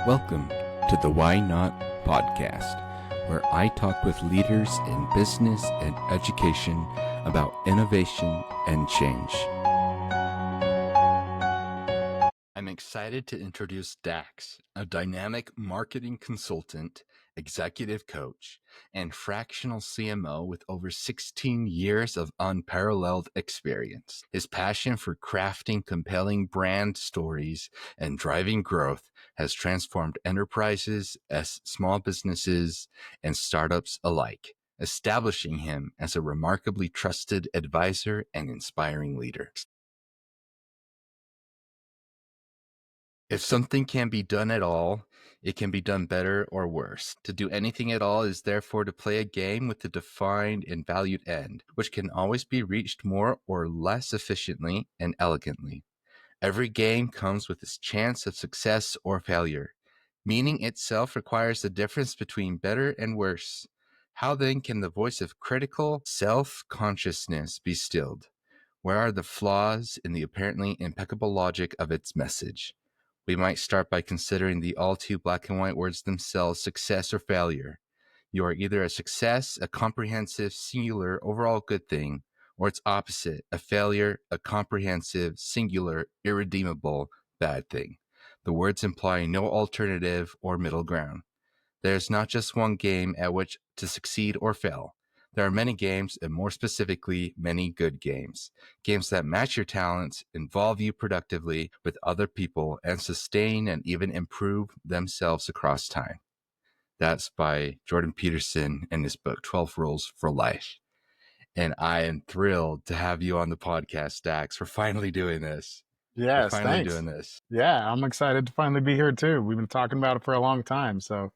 Welcome to the Why Not podcast, where I talk with leaders in business and education about innovation and change. I'm excited to introduce Dax, a dynamic marketing consultant, executive coach, and fractional CMO with over 16 years of unparalleled experience. His passion for crafting compelling brand stories and driving growth has transformed enterprises, as small businesses, and startups alike, establishing him as a remarkably trusted advisor and inspiring leader. If something can be done at all, it can be done better or worse. To do anything at all is therefore to play a game with a defined and valued end, which can always be reached more or less efficiently and elegantly. Every game comes with its chance of success or failure. Meaning itself requires the difference between better and worse. How then can the voice of critical self-consciousness be stilled? Where are the flaws in the apparently impeccable logic of its message? We might start by considering the all too black and white words themselves, success or failure. You are either a success, a comprehensive, singular, overall good thing, or its opposite, a failure, a comprehensive, singular, irredeemable, bad thing. The words imply no alternative or middle ground. There is not just one game at which to succeed or fail. There are many games, and more specifically, many good games. Games that match your talents, involve you productively with other people, and sustain and even improve themselves across time. That's by Jordan Peterson in his book, 12 Rules for Life. And I am thrilled to have you on the podcast, Dax. We're finally doing this. Yes, thanks. Yeah, I'm excited to finally be here too. We've been talking about it for a long time, so.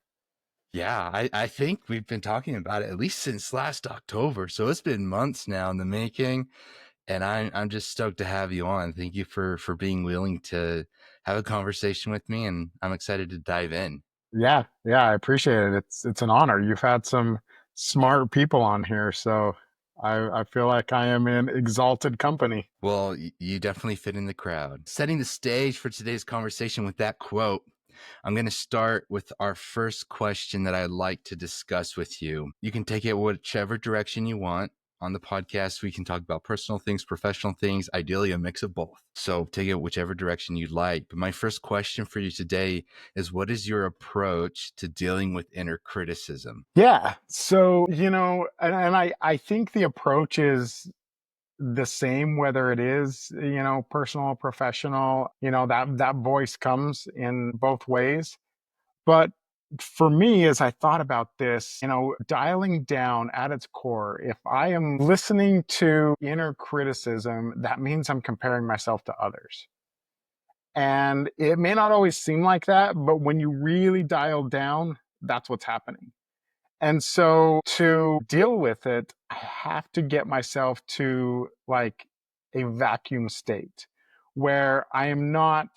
Yeah, I think we've been talking about it at least since last October. So it's been months now in the making. And I'm just stoked to have you on. Thank you for being willing to have a conversation with me, and I'm excited to dive in. Yeah, I appreciate it. It's an honor. You've had some smart people on here, so I feel like I am in exalted company. Well, you definitely fit in the crowd. Setting the stage for today's conversation with that quote, I'm going to start with our first question that I'd like to discuss with you. You can take it whichever direction you want. On the podcast, we can talk about personal things, professional things, ideally a mix of both. So take it whichever direction you'd like. But my first question for you today is, what is your approach to dealing with inner criticism? Yeah. So, and I think the approach is the same, whether it is, personal, professional, that voice comes in both ways. But for me, as I thought about this, dialing down at its core, if I am listening to inner criticism, that means I'm comparing myself to others. And it may not always seem like that, but when you really dial down, that's what's happening. And so to deal with it, I have to get myself to like a vacuum state where I am not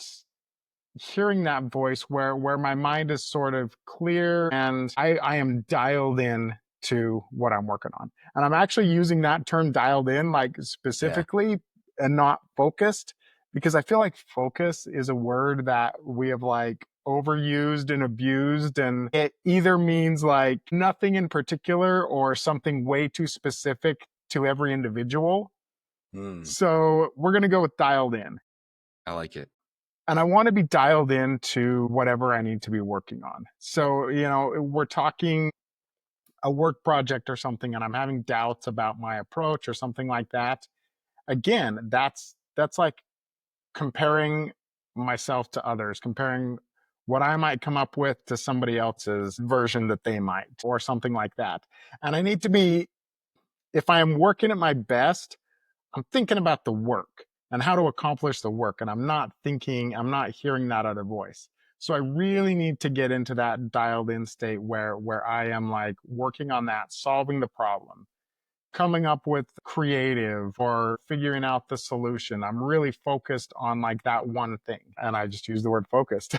hearing that voice, where my mind is sort of clear and I am dialed in to what I'm working on. And I'm actually using that term dialed in like specifically and not focused, because I feel like focus is a word that we have like overused and abused, and it either means like nothing in particular or something way too specific to every individual. So we're going to go with dialed in. I like it. And I want to be dialed into whatever I need to be working on. So, we're talking a work project or something, and I'm having doubts about my approach or something like that. Again, that's like comparing myself to others, comparing what I might come up with to somebody else's version that they might, or something like that. And I need to be, if I am working at my best, I'm thinking about the work and how to accomplish the work. And I'm not hearing that other voice. So I really need to get into that dialed in state where I am like working on that, solving the problem, coming up with creative or figuring out the solution. I'm really focused on like that one thing. And I just use the word focused.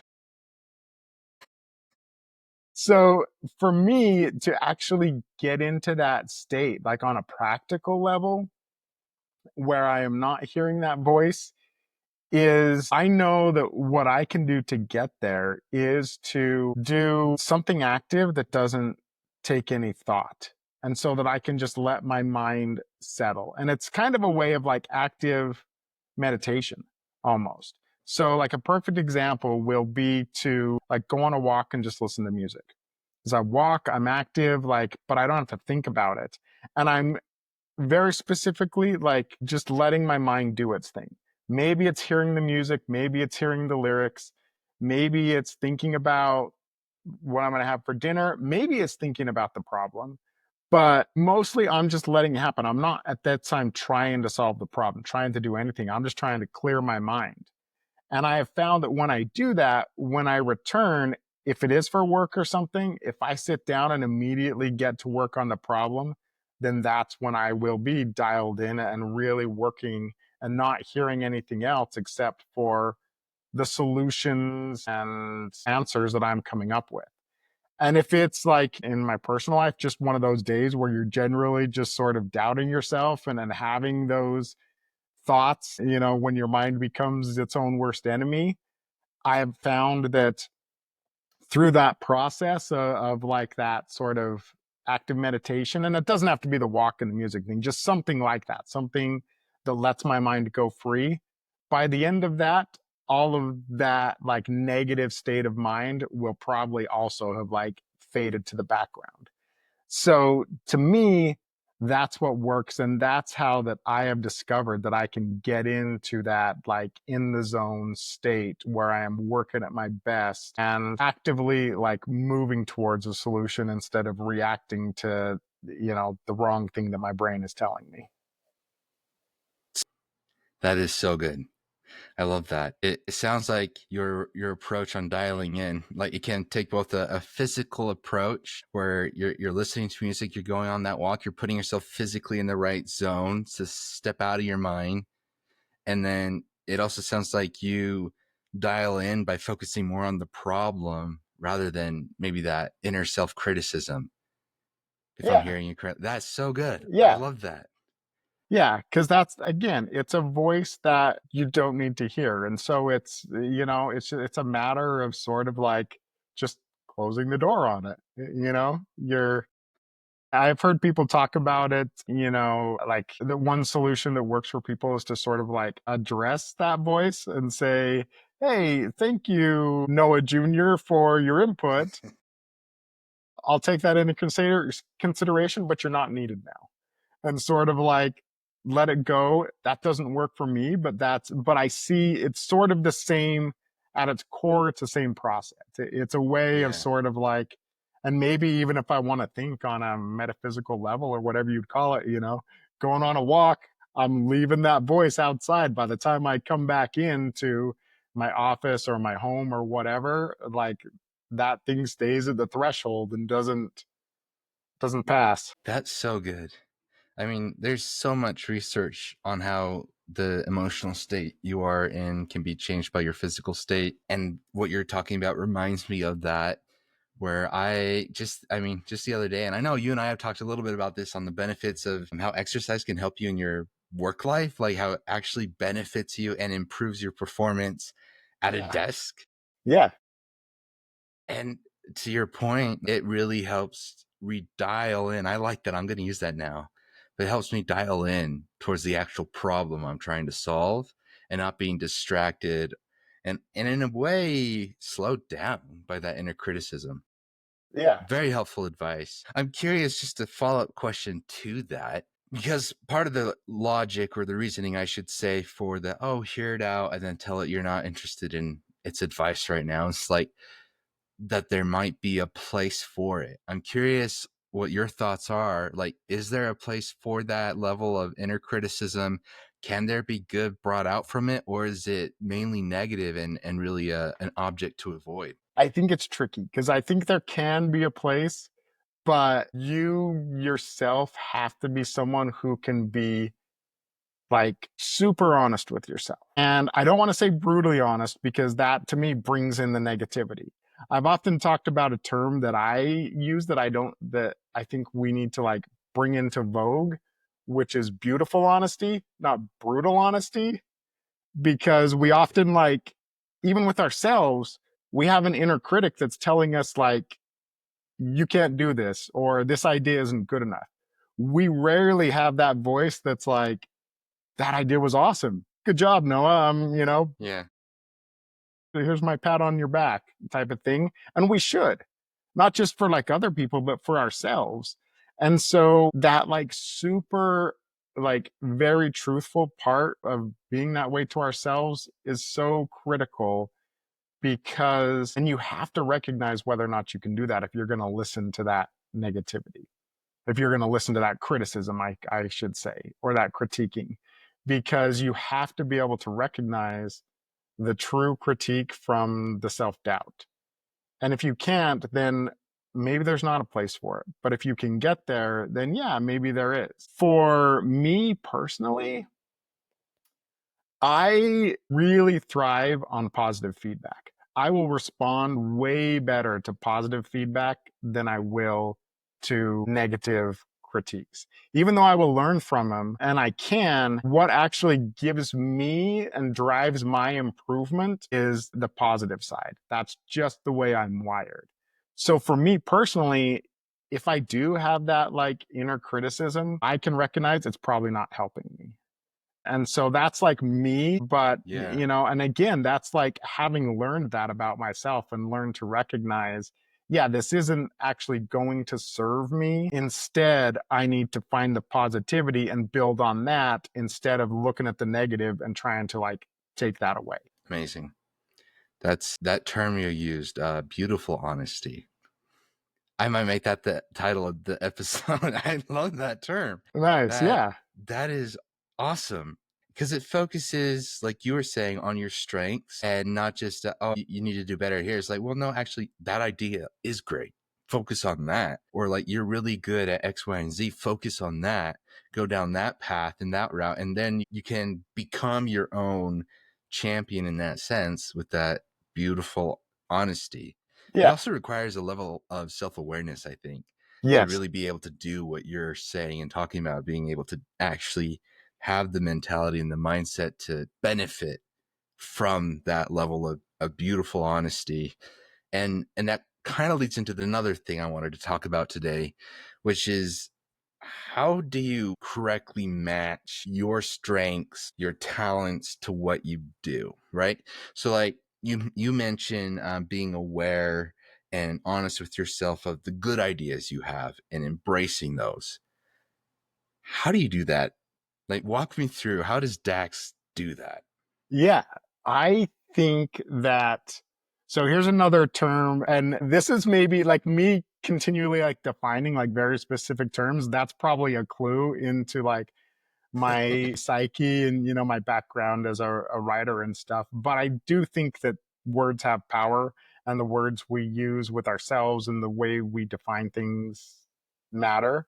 So for me to actually get into that state, like on a practical level, where I am not hearing that voice, is I know that what I can do to get there is to do something active that doesn't take any thought. And so that I can just let my mind settle. And it's kind of a way of like active meditation almost. So like a perfect example will be to like go on a walk and just listen to music. As I walk, I'm active, like, but I don't have to think about it. And I'm very specifically like just letting my mind do its thing. Maybe it's hearing the music, maybe it's hearing the lyrics, maybe it's thinking about what I'm going to have for dinner, maybe it's thinking about the problem. But mostly I'm just letting it happen. I'm not at that time trying to solve the problem, trying to do anything. I'm just trying to clear my mind. And I have found that when I do that, when I return, if it is for work or something, if I sit down and immediately get to work on the problem, then that's when I will be dialed in and really working and not hearing anything else except for the solutions and answers that I'm coming up with. And if it's like in my personal life, just one of those days where you're generally just sort of doubting yourself and then having those thoughts, when your mind becomes its own worst enemy, I have found that through that process of like that sort of active meditation, and it doesn't have to be the walk and the music thing, just something like that, something that lets my mind go free. By the end of that, all of that like negative state of mind will probably also have like faded to the background. So to me, that's what works. And that's how that I have discovered that I can get into that like in the zone state where I am working at my best and actively like moving towards a solution instead of reacting to, the wrong thing that my brain is telling me. That is so good. I love that. It sounds like your approach on dialing in, like it can take both a physical approach where you're listening to music, you're going on that walk, you're putting yourself physically in the right zone to step out of your mind. And then it also sounds like you dial in by focusing more on the problem rather than maybe that inner self criticism. If I'm Yeah. hearing you correctly, that's so good. I Yeah. love that. Yeah, because that's again, it's a voice that you don't need to hear, and so it's a matter of sort of like just closing the door on it. You're I've heard people talk about it, like the one solution that works for people is to sort of like address that voice and say, "Hey, thank you, Noah Jr., for your input. I'll take that into consideration, but you're not needed now." And sort of like let it go. That doesn't work for me, but I see it's sort of the same at its core. It's the same process. It's a way of Yeah. sort of like, and maybe even if I want to think on a metaphysical level or whatever you'd call it, going on a walk, I'm leaving that voice outside. By the time I come back into my office or my home or whatever, like that thing stays at the threshold and doesn't pass. That's so good. I mean, there's so much research on how the emotional state you are in can be changed by your physical state. And what you're talking about reminds me of that, where just the other day, and I know you and I have talked a little bit about this on the benefits of how exercise can help you in your work life, like how it actually benefits you and improves your performance at a Yeah. desk. Yeah. And to your point, it really helps redial in. I like that. I'm going to use that now. But it helps me dial in towards the actual problem I'm trying to solve and not being distracted and in a way slowed down by that inner criticism. Yeah. Very helpful advice. I'm curious, just a follow up question to that, because part of the logic or the reasoning, I should say, for the, oh, hear it out and then tell it you're not interested in its advice right now. It's like, that there might be a place for it. I'm curious what your thoughts are. Like, is there a place for that level of inner criticism? Can there be good brought out from it, or is it mainly negative and really an object to avoid? I think it's tricky because I think there can be a place, but you yourself have to be someone who can be like super honest with yourself. And I don't want to say brutally honest because that to me brings in the negativity. I've often talked about a term that I use that I think we need to like bring into vogue, which is beautiful honesty, not brutal honesty. because we often like, even with ourselves, we have an inner critic that's telling us like, you can't do this or this idea isn't good enough. We rarely have that voice that's like, that idea was awesome. Good job, Noah. Yeah. Here's my pat on your back type of thing. And we should, not just for like other people, but for ourselves. And so that like super, like very truthful part of being that way to ourselves is so critical, because, and you have to recognize whether or not you can do that if you're going to listen to that negativity, if you're going to listen to that criticism, I should say, or that critiquing, because you have to be able to recognize the true critique from the self doubt. And if you can't, then maybe there's not a place for it. But if you can get there, then yeah, maybe there is. For me personally, I really thrive on positive feedback. I will respond way better to positive feedback than I will to negative critiques. Even though I will learn from them and I can, what actually gives me and drives my improvement is the positive side. That's just the way I'm wired. So for me personally, if I do have that like inner criticism, I can recognize it's probably not helping me. And so that's like me, but Yeah. and again, that's like having learned that about myself and learned to recognize, yeah, this isn't actually going to serve me. Instead, I need to find the positivity and build on that instead of looking at the negative and trying to like take that away. Amazing. That's that term you used, beautiful honesty. I might make that the title of the episode. I love that term. Nice. That Yeah. that is awesome because it focuses, like you were saying, on your strengths and not just oh, you need to do better here. It's like, well, no, actually, that idea is great. Focus on that, or like you're really good at X, Y, and Z. Focus on that. Go down that path and that route, and then you can become your own champion in that sense with that beautiful honesty. It Yeah. also requires a level of self-awareness, I think, to Yes. really be able to do what you're saying and talking about, being able to actually have the mentality and the mindset to benefit from that level of beautiful honesty. And that kind of leads into another thing I wanted to talk about today, which is how do you correctly match your strengths, your talents to what you do, right? So like you mentioned being aware and honest with yourself of the good ideas you have and embracing those. How do you do that? Like walk me through, how does Dax do that? Yeah, I think that, so here's another term, and this is maybe like me continually like defining like very specific terms. That's probably a clue into like my psyche and my background as a writer and stuff. But I do think that words have power, and the words we use with ourselves and the way we define things matter.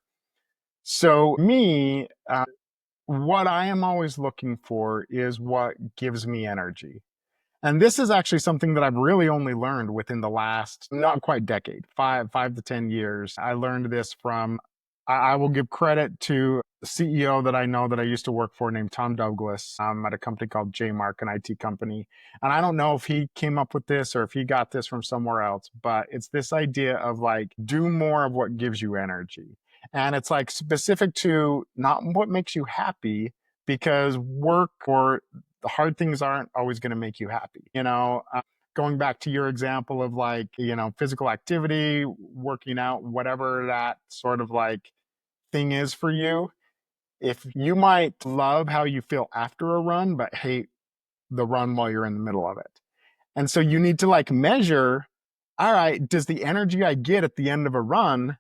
So me, what I am always looking for is what gives me energy. And this is actually something that I've really only learned within the last not quite decade, 5 to 10 years. I learned this from, I will give credit to the CEO that I know that I used to work for named Tom Douglas at a company called JMark, an IT company. And I don't know if he came up with this or if he got this from somewhere else, but it's this idea of like, do more of what gives you energy. And it's like specific to not what makes you happy, because work or the hard things aren't always going to make you happy. Going back to your example of like, physical activity, working out, whatever that sort of like thing is for you, if you might love how you feel after a run, but hate the run while you're in the middle of it. And so you need to like measure, all right, does the energy I get at the end of a run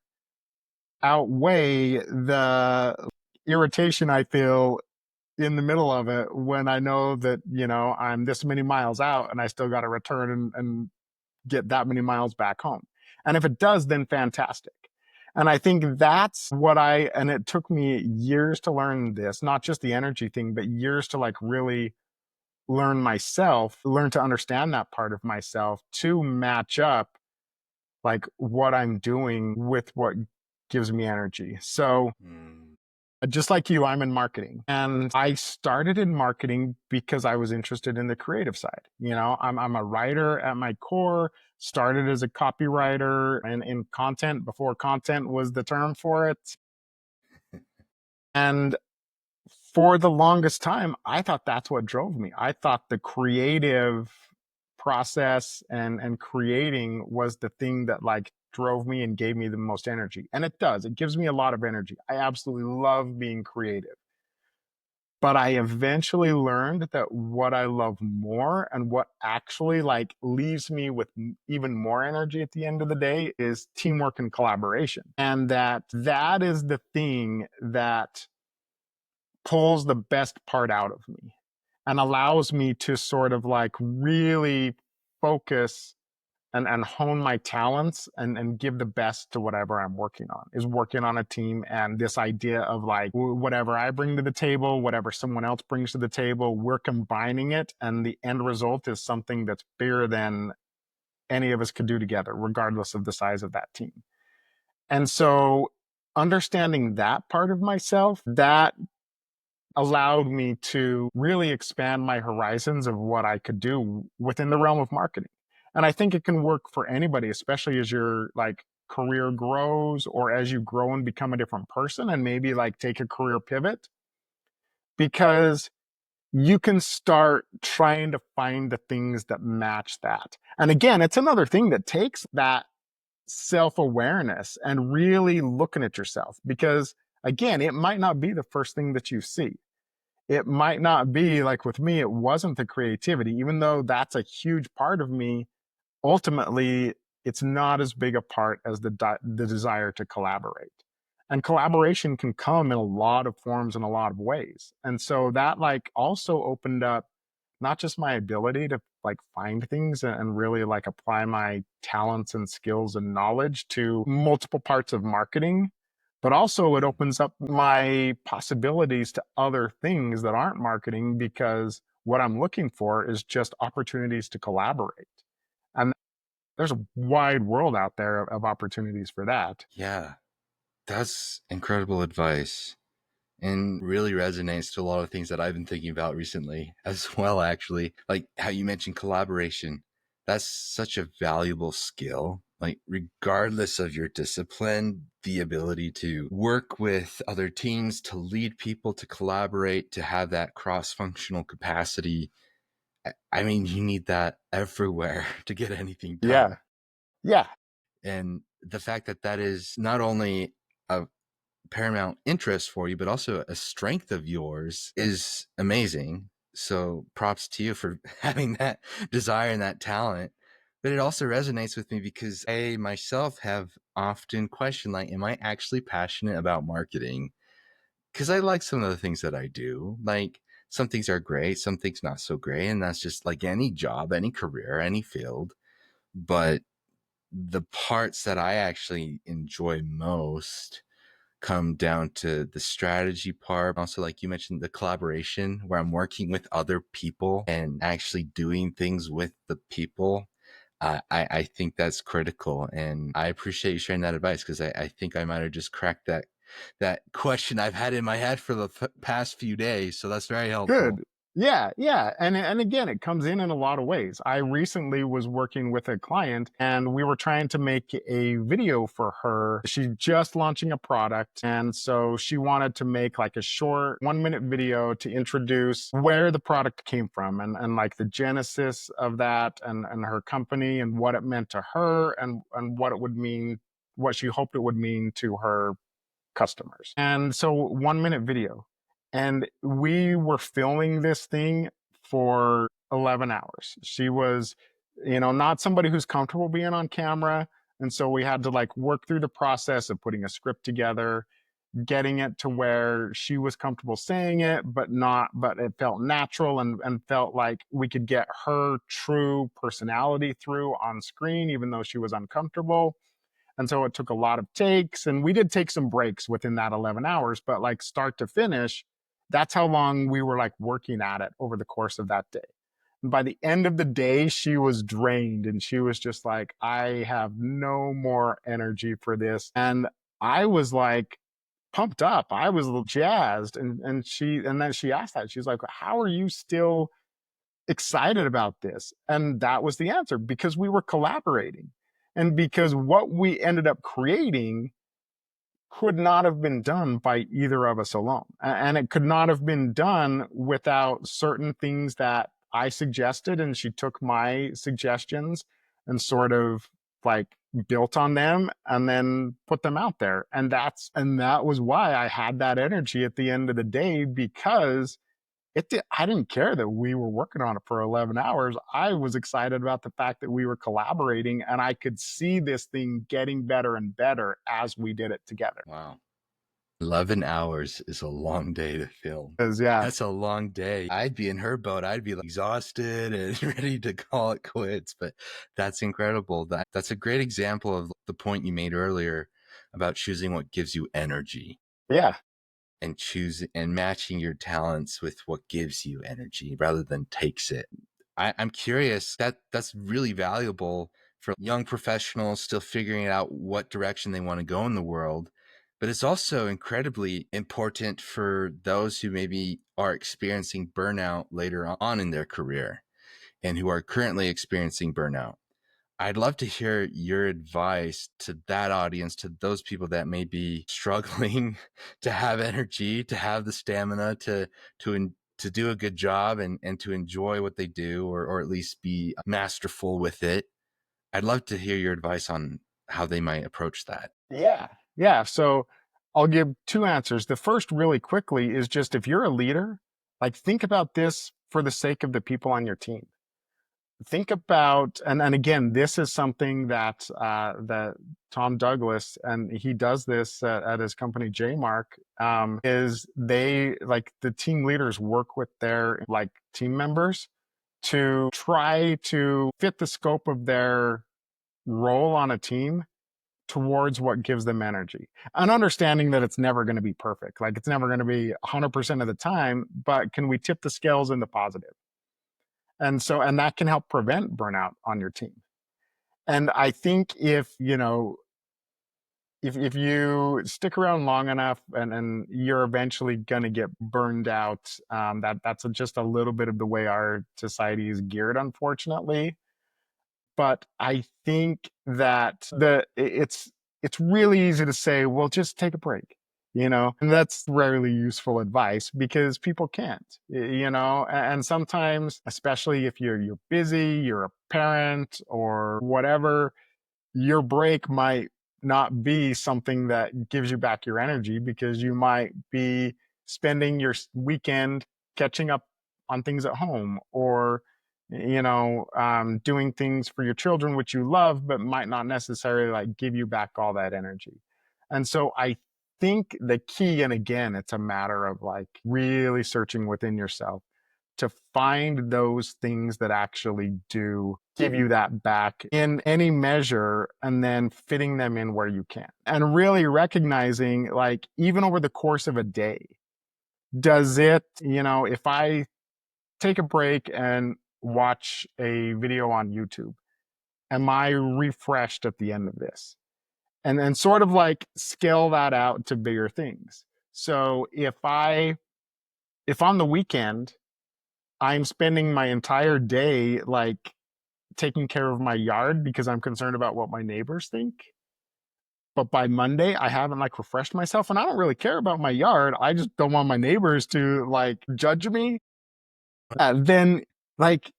outweigh the irritation I feel in the middle of it when I know that, I'm this many miles out and I still got to return and get that many miles back home. And if it does, then fantastic. And I think that's what and it took me years to learn this, not just the energy thing, but years to like really learn myself, learn to understand that part of myself to match up like what I'm doing with what gives me energy. So Mm. Just like you, I'm in marketing. And I started in marketing because I was interested in the creative side. I'm a writer at my core, started as a copywriter and in content before content was the term for it. And for the longest time, I thought that's what drove me. I thought the creative process and creating was the thing that like drove me and gave me the most energy. And it does. It gives me a lot of energy. I absolutely love being creative. But I eventually learned that what I love more and what actually like leaves me with even more energy at the end of the day is teamwork and collaboration. And that is the thing that pulls the best part out of me and allows me to sort of like really focus and hone my talents and give the best to whatever I'm working on, is working on a team. And this idea of like whatever I bring to the table, whatever someone else brings to the table, we're combining it. And the end result is something that's bigger than any of us could do together, regardless of the size of that team. And so understanding that part of myself, that allowed me to really expand my horizons of what I could do within the realm of marketing. And I think it can work for anybody, especially as your like career grows or as you grow and become a different person and maybe like take a career pivot, because you can start trying to find the things that match that. And again, it's another thing that takes that self awareness and really looking at yourself, because again, it might not be the first thing that you see. It might not be like with me, it wasn't the creativity, even though that's a huge part of me. Ultimately, it's not as big a part as the desire to collaborate. And collaboration can come in a lot of forms in a lot of ways. And so that like also opened up not just my ability to like find things and really like apply my talents and skills and knowledge to multiple parts of marketing, but also it opens up my possibilities to other things that aren't marketing, because what I'm looking for is just opportunities to collaborate. And there's a wide world out there of opportunities for that. Yeah, that's incredible advice and really resonates to a lot of things that I've been thinking about recently as well, actually. Like how you mentioned collaboration. That's such a valuable skill. Like, regardless of your discipline, the ability to work with other teams, to lead people, to collaborate, to have that cross functional capacity. I mean, you need that everywhere to get anything Yeah. done. Yeah. And the fact that that is not only a paramount interest for you, but also a strength of yours is amazing. So props to you for having that desire and that talent. But it also resonates with me because I myself have often questioned, like, am I actually passionate about marketing? Because I like some of the things that I do. Like, some things are great, some things not so great. And that's just like any job, any career, any field. But the parts that I actually enjoy most come down to the strategy part. Also, like you mentioned, the collaboration where I'm working with other people and actually doing things with the people. I think that's critical. And I appreciate you sharing that advice, because I think I might have just cracked that question I've had in my head for the past few days. So that's very helpful. Good. Yeah, yeah. And again, it comes in a lot of ways. I recently was working with a client and we were trying to make a video for her. She's just launching a product. And so she wanted to make like a short 1 minute video to introduce where the product came from and like the genesis of that and her company and what it meant to her and what it would mean, what she hoped it would mean to her customers. And so 1 minute video. And we were filming this thing for 11 hours. She was, not somebody who's comfortable being on camera. And so we had to like work through the process of putting a script together, getting it to where she was comfortable saying it, but it felt natural and felt like we could get her true personality through on screen, even though she was uncomfortable. And so it took a lot of takes, and we did take some breaks within that 11 hours, but like start to finish, that's how long we were like working at it over the course of that day. And by the end of the day, she was drained and she was just like, I have no more energy for this. And I was like, pumped up. I was jazzed. And then she asked that. She was like, "How are you still excited about this?" And that was the answer, because we were collaborating. And because what we ended up creating could not have been done by either of us alone. And it could not have been done without certain things that I suggested. And she took my suggestions and sort of like built on them and then put them out there. And that was why I had that energy at the end of the day, because I didn't care that we were working on it for 11 hours. I was excited about the fact that we were collaborating and I could see this thing getting better and better as we did it together. Wow. 11 hours is a long day to film. Because, yeah, That's a long day. I'd be in her boat. I'd be like, exhausted and ready to call it quits. But that's incredible. That's a great example of the point you made earlier about choosing what gives you energy yeah, and choosing and matching your talents with what gives you energy rather than takes it. I'm curious, that's really valuable for young professionals still figuring out what direction they want to go in the world. But it's also incredibly important for those who maybe are experiencing burnout later on in their career and who are currently experiencing burnout. I'd love to hear your advice to that audience, to those people that may be struggling to have energy, to have the stamina to do a good job and to enjoy what they do, or at least be masterful with it. I'd love to hear your advice on how they might approach that. yeah, yeah. So I'll give two answers. The first, really quickly, is just if you're a leader, like think about this for the sake of the people on your team. Think about, and again, this is something that that Tom Douglas, and he does this at his company JMark, is they, like, the team leaders work with their like team members to try to fit the scope of their role on a team towards what gives them energy, and understanding that it's never going to be perfect, like it's never going to be 100% of the time, but can we tip the scales in the positive? And that can help prevent burnout on your team. And I think if, if you stick around long enough, and you're eventually going to get burned out. That's just a little bit of the way our society is geared, unfortunately. But I think that it's really easy to say, well, just take a break, and that's rarely useful advice, because people can't, and sometimes, especially if you're busy, you're a parent or whatever, your break might not be something that gives you back your energy, because you might be spending your weekend catching up on things at home, or doing things for your children which you love but might not necessarily like give you back all that energy. And so I think the key, and again, it's a matter of like really searching within yourself to find those things that actually do give you that back in any measure, and then fitting them in where you can. And really recognizing, like, even over the course of a day, does it, if I take a break and watch a video on YouTube, am I refreshed at the end of this? And then sort of like scale that out to bigger things. So if on the weekend I'm spending my entire day like taking care of my yard because I'm concerned about what my neighbors think, but by Monday I haven't like refreshed myself, and I don't really care about my yard, I just don't want my neighbors to like judge me, then like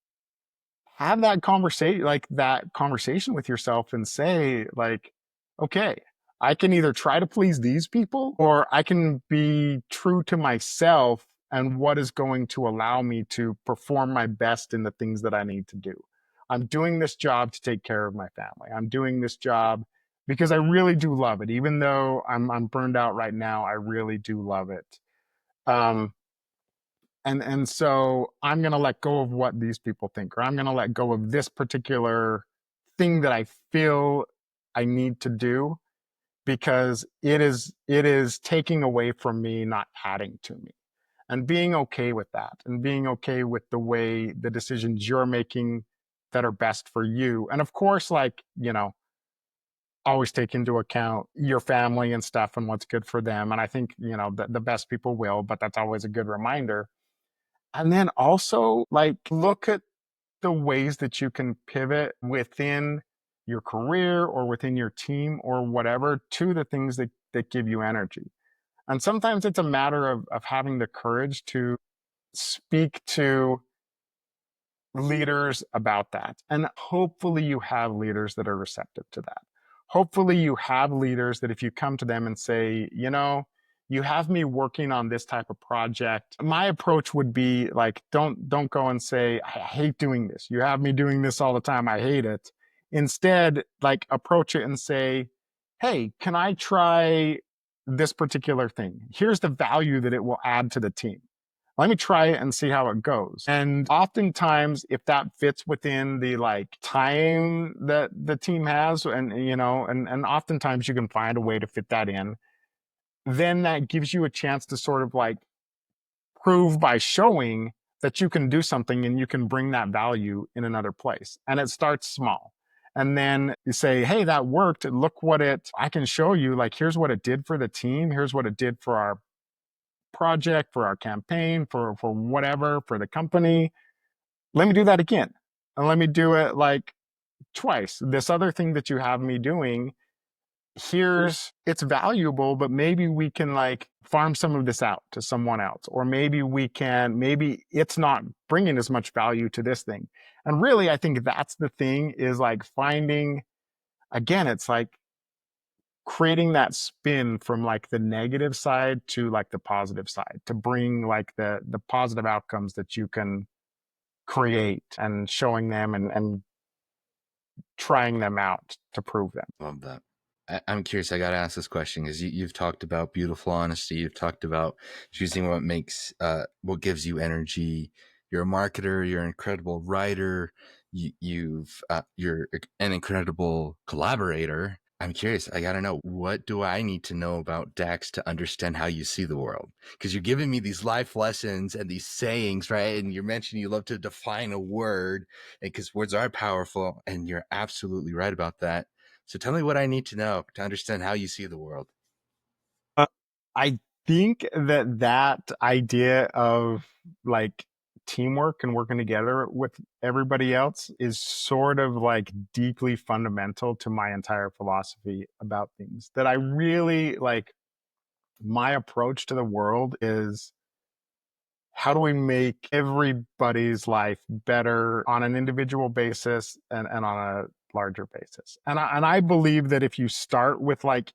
have that conversation with yourself and say like, okay, I can either try to please these people, or I can be true to myself and what is going to allow me to perform my best in the things that I need to do. I'm doing this job to take care of my family. I'm doing this job because I really do love it. Even though I'm burned out right now, I really do love it. Um, and so I'm going to let go of what these people think, or I'm going to let go of this particular thing that I feel I need to do, because it is taking away from me, not adding to me. And being okay with that, and being okay with the way the decisions you're making that are best for you. And of course, like, always take into account your family and stuff and what's good for them. And I think, the best people will, but that's always a good reminder. And then also, like, look at the ways that you can pivot within your career or within your team or whatever to the things that give you energy. And sometimes it's a matter of having the courage to speak to leaders about that. And hopefully you have leaders that are receptive to that. Hopefully you have leaders that if you come to them and say, you have me working on this type of project, my approach would be like, don't go and say, I hate doing this. You have me doing this all the time. I hate it. Instead, like approach it and say, hey, can I try this particular thing? Here's the value that it will add to the team. Let me try it and see how it goes. And oftentimes, if that fits within the like time that the team has, and oftentimes you can find a way to fit that in, then that gives you a chance to sort of like prove by showing that you can do something and you can bring that value in another place. And it starts small. And then you say, hey, that worked. Look I can show you, like, here's what it did for the team. Here's what it did for our project, for our campaign, for whatever, for the company. Let me do that again. And let me do it like twice. This other thing that you have me doing, it's valuable, but maybe we can like farm some of this out to someone else. Or maybe it's not bringing as much value to this thing. And really, I think that's the thing is like finding, again, it's like creating that spin from like the negative side to like the positive side to bring like the positive outcomes that you can create and showing them and trying them out to prove them. Love that. I'm curious. I got to ask this question because you've talked about beautiful honesty. You've talked about choosing what gives you energy. You're a marketer. You're an incredible writer. You're an incredible collaborator. I'm curious. I got to know, what do I need to know about Dax to understand how you see the world? Because you're giving me these life lessons and these sayings, right? And you're mentioning you love to define a word, and because words are powerful, and you're absolutely right about that. So tell me what I need to know to understand how you see the world. Uh, I think that idea of like teamwork and working together with everybody else is sort of like deeply fundamental to my entire philosophy about things. That I really like my approach to the world is how do we make everybody's life better on an individual basis and on a larger basis? And I believe that if you start with like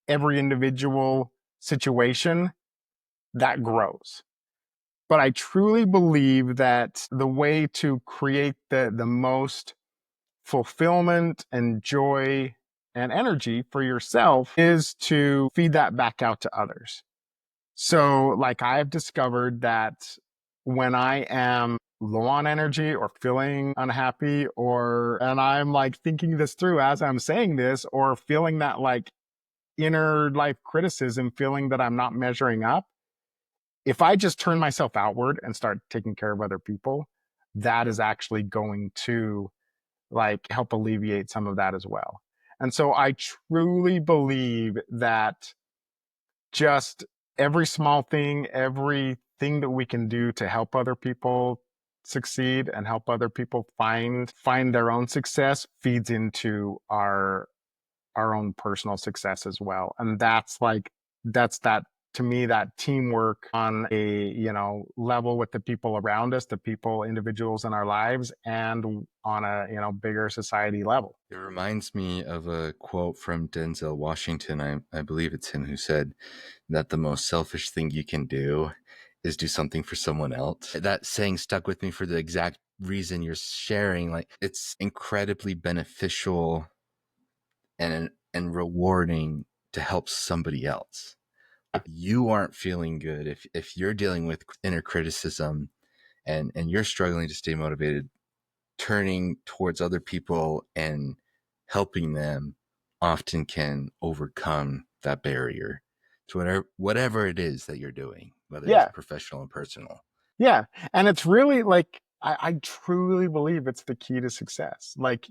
every individual situation, that grows. But I truly believe that the way to create the most fulfillment and joy and energy for yourself is to feed that back out to others. So, like, I've discovered that when I am low on energy or feeling unhappy, and I'm like thinking this through as I'm saying this, or feeling that like inner life criticism, feeling that I'm not measuring up, if I just turn myself outward and start taking care of other people, that is actually going to like help alleviate some of that as well. And so I truly believe that just every small thing, everything that we can do to help other people succeed and help other people find their own success feeds into our own personal success as well. And that's that to me, that teamwork on a level with the people around us, the people, individuals in our lives, and on a bigger society level. It reminds me of a quote from Denzel Washington. I believe it's him who said that the most selfish thing you can do is do something for someone else. That saying stuck with me for the exact reason you're sharing. Like, it's incredibly beneficial and rewarding to help somebody else. If you aren't feeling good, if you're dealing with inner criticism and you're struggling to stay motivated, turning towards other people and helping them often can overcome that barrier to whatever it is that you're doing, whether it's Yeah, professional and personal. yeah, and it's really like I truly believe it's the key to success. Like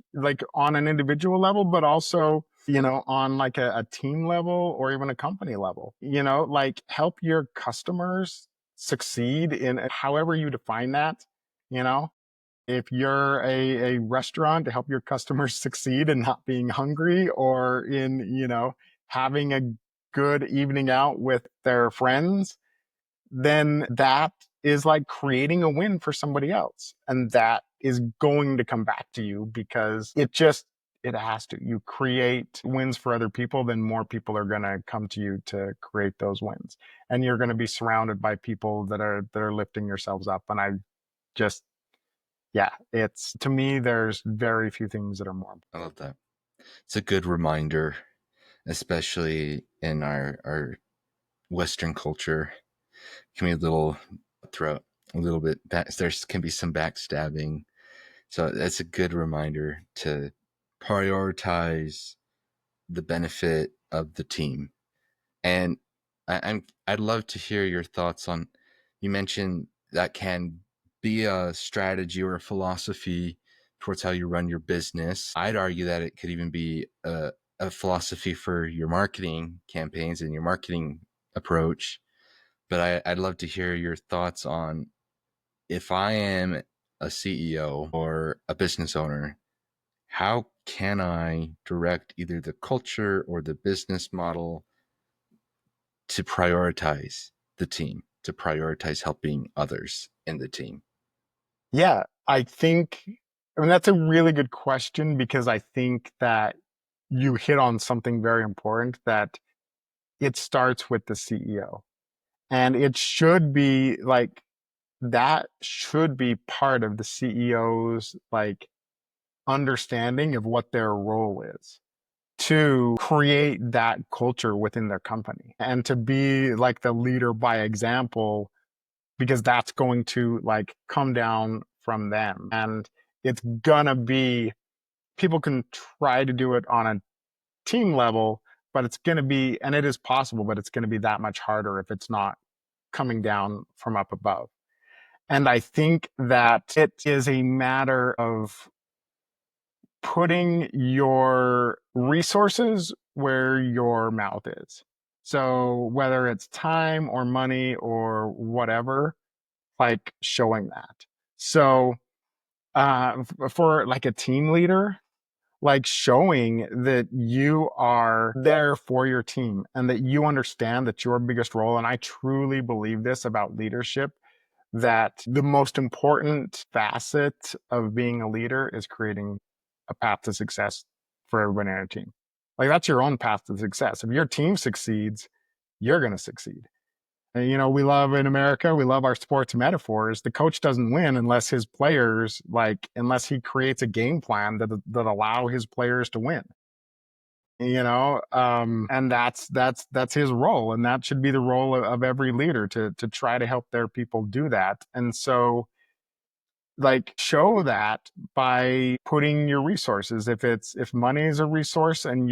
on an individual level, but also on like a team level or even a company level, like help your customers succeed in however you define that, you know, if you're a restaurant, to help your customers succeed in not being hungry, or in, having a good evening out with their friends, then that is like creating a win for somebody else. And that is going to come back to you, because it has to. You create wins for other people, then more people are going to come to you to create those wins. And you're going to be surrounded by people that are lifting yourselves up. And I just, yeah, it's, to me, there's very few things that are more I important. love that. It's a good reminder, especially in our Western culture. Can be a little throughout a little bit. There can be some backstabbing, so that's a good reminder to prioritize the benefit of the team. And I'd love to hear your thoughts on. You mentioned that can be a strategy or a philosophy towards how you run your business. I'd argue that it could even be a philosophy for your marketing campaigns and your marketing approach. But I'd love to hear your thoughts on, if I am a CEO or a business owner, how can I direct either the culture or the business model to prioritize the team, to prioritize helping others in the team? Yeah, I mean, that's a really good question, because I think that you hit on something very important, that it starts with the CEO. And it should be like, that should be part of the CEO's like understanding of what their role is, to create that culture within their company and to be like the leader by example, because that's going to like come down from them. And it's gonna be, people can try to do it on a team level, but it's gonna be, and it is possible, but it's gonna be that much harder if it's not coming down from up above. And I think that it is a matter of putting your resources where your mouth is. So whether it's time or money or whatever, like showing that. So for like a team leader, like showing that you are there for your team and that you understand that your biggest role, and I truly believe this about leadership, that the most important facet of being a leader is creating a path to success for everybody on your team. Like that's your own path to success. If your team succeeds, you're going to succeed. And, we love, in America, we love our sports metaphors. The coach doesn't win unless his players, like, unless he creates a game plan that allow his players to win. And that's his role, and that should be the role of every leader, to try to help their people do that. And so, like, show that by putting your resources. If money is a resource, and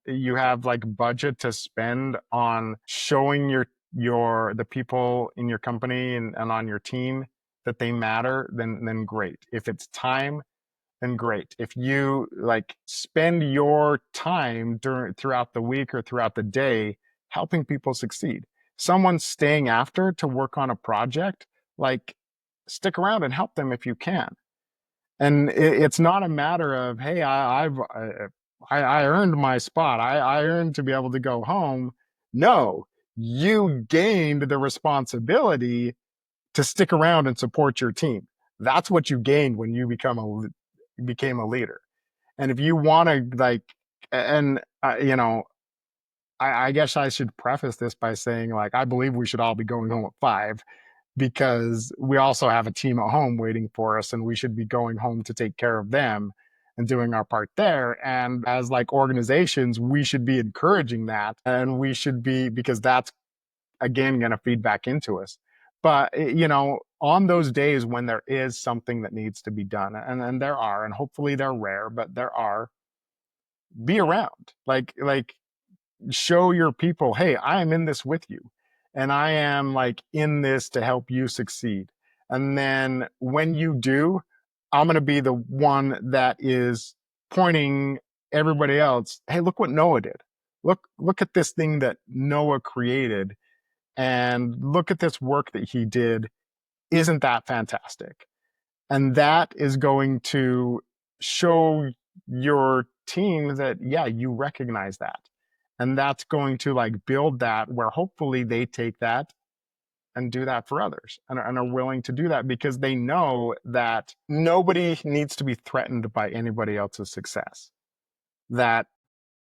you have like budget to spend on showing the people in your company, and on your team, that they matter, then great. If it's time, then great. If you like spend your time throughout the week or throughout the day helping people succeed, someone's staying after to work on a project, like, stick around and help them if you can. And it's not a matter of, hey, I earned my spot. I earned to be able to go home. No, you gained the responsibility to stick around and support your team. That's what you gained when you became a leader. And if you want to, like, and I guess I should preface this by saying, like, I believe we should all be going home at 5, because we also have a team at home waiting for us, and we should be going home to take care of them and doing our part there. And as like organizations, we should be encouraging that, and we should be, because that's again going to feed back into us. But on those days when there is something that needs to be done, and there are, and hopefully they're rare, but there are, be around, like show your people, hey, I am in this with you, and I am like in this to help you succeed. And then when you do, I'm going to be the one that is pointing everybody else, hey, look what Noah did. Look at this thing that Noah created, and look at this work that he did. Isn't that fantastic? And that is going to show your team that, yeah, you recognize that. And that's going to like build that, where hopefully they take that and do that for others, and are willing to do that because they know that nobody needs to be threatened by anybody else's success. That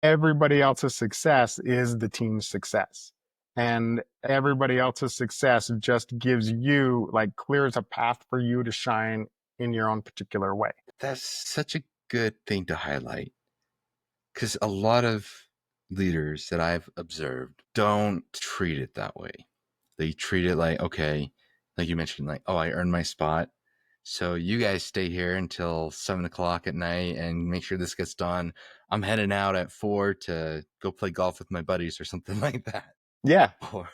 everybody else's success is the team's success. And everybody else's success just gives you, like, clears a path for you to shine in your own particular way. That's such a good thing to highlight, because a lot of leaders that I've observed don't treat it that way. They treat it like, okay, like you mentioned, like, oh, I earned my spot. So you guys stay here until 7 o'clock at night and make sure this gets done. I'm heading out at 4 to go play golf with my buddies or something like that. Yeah. Or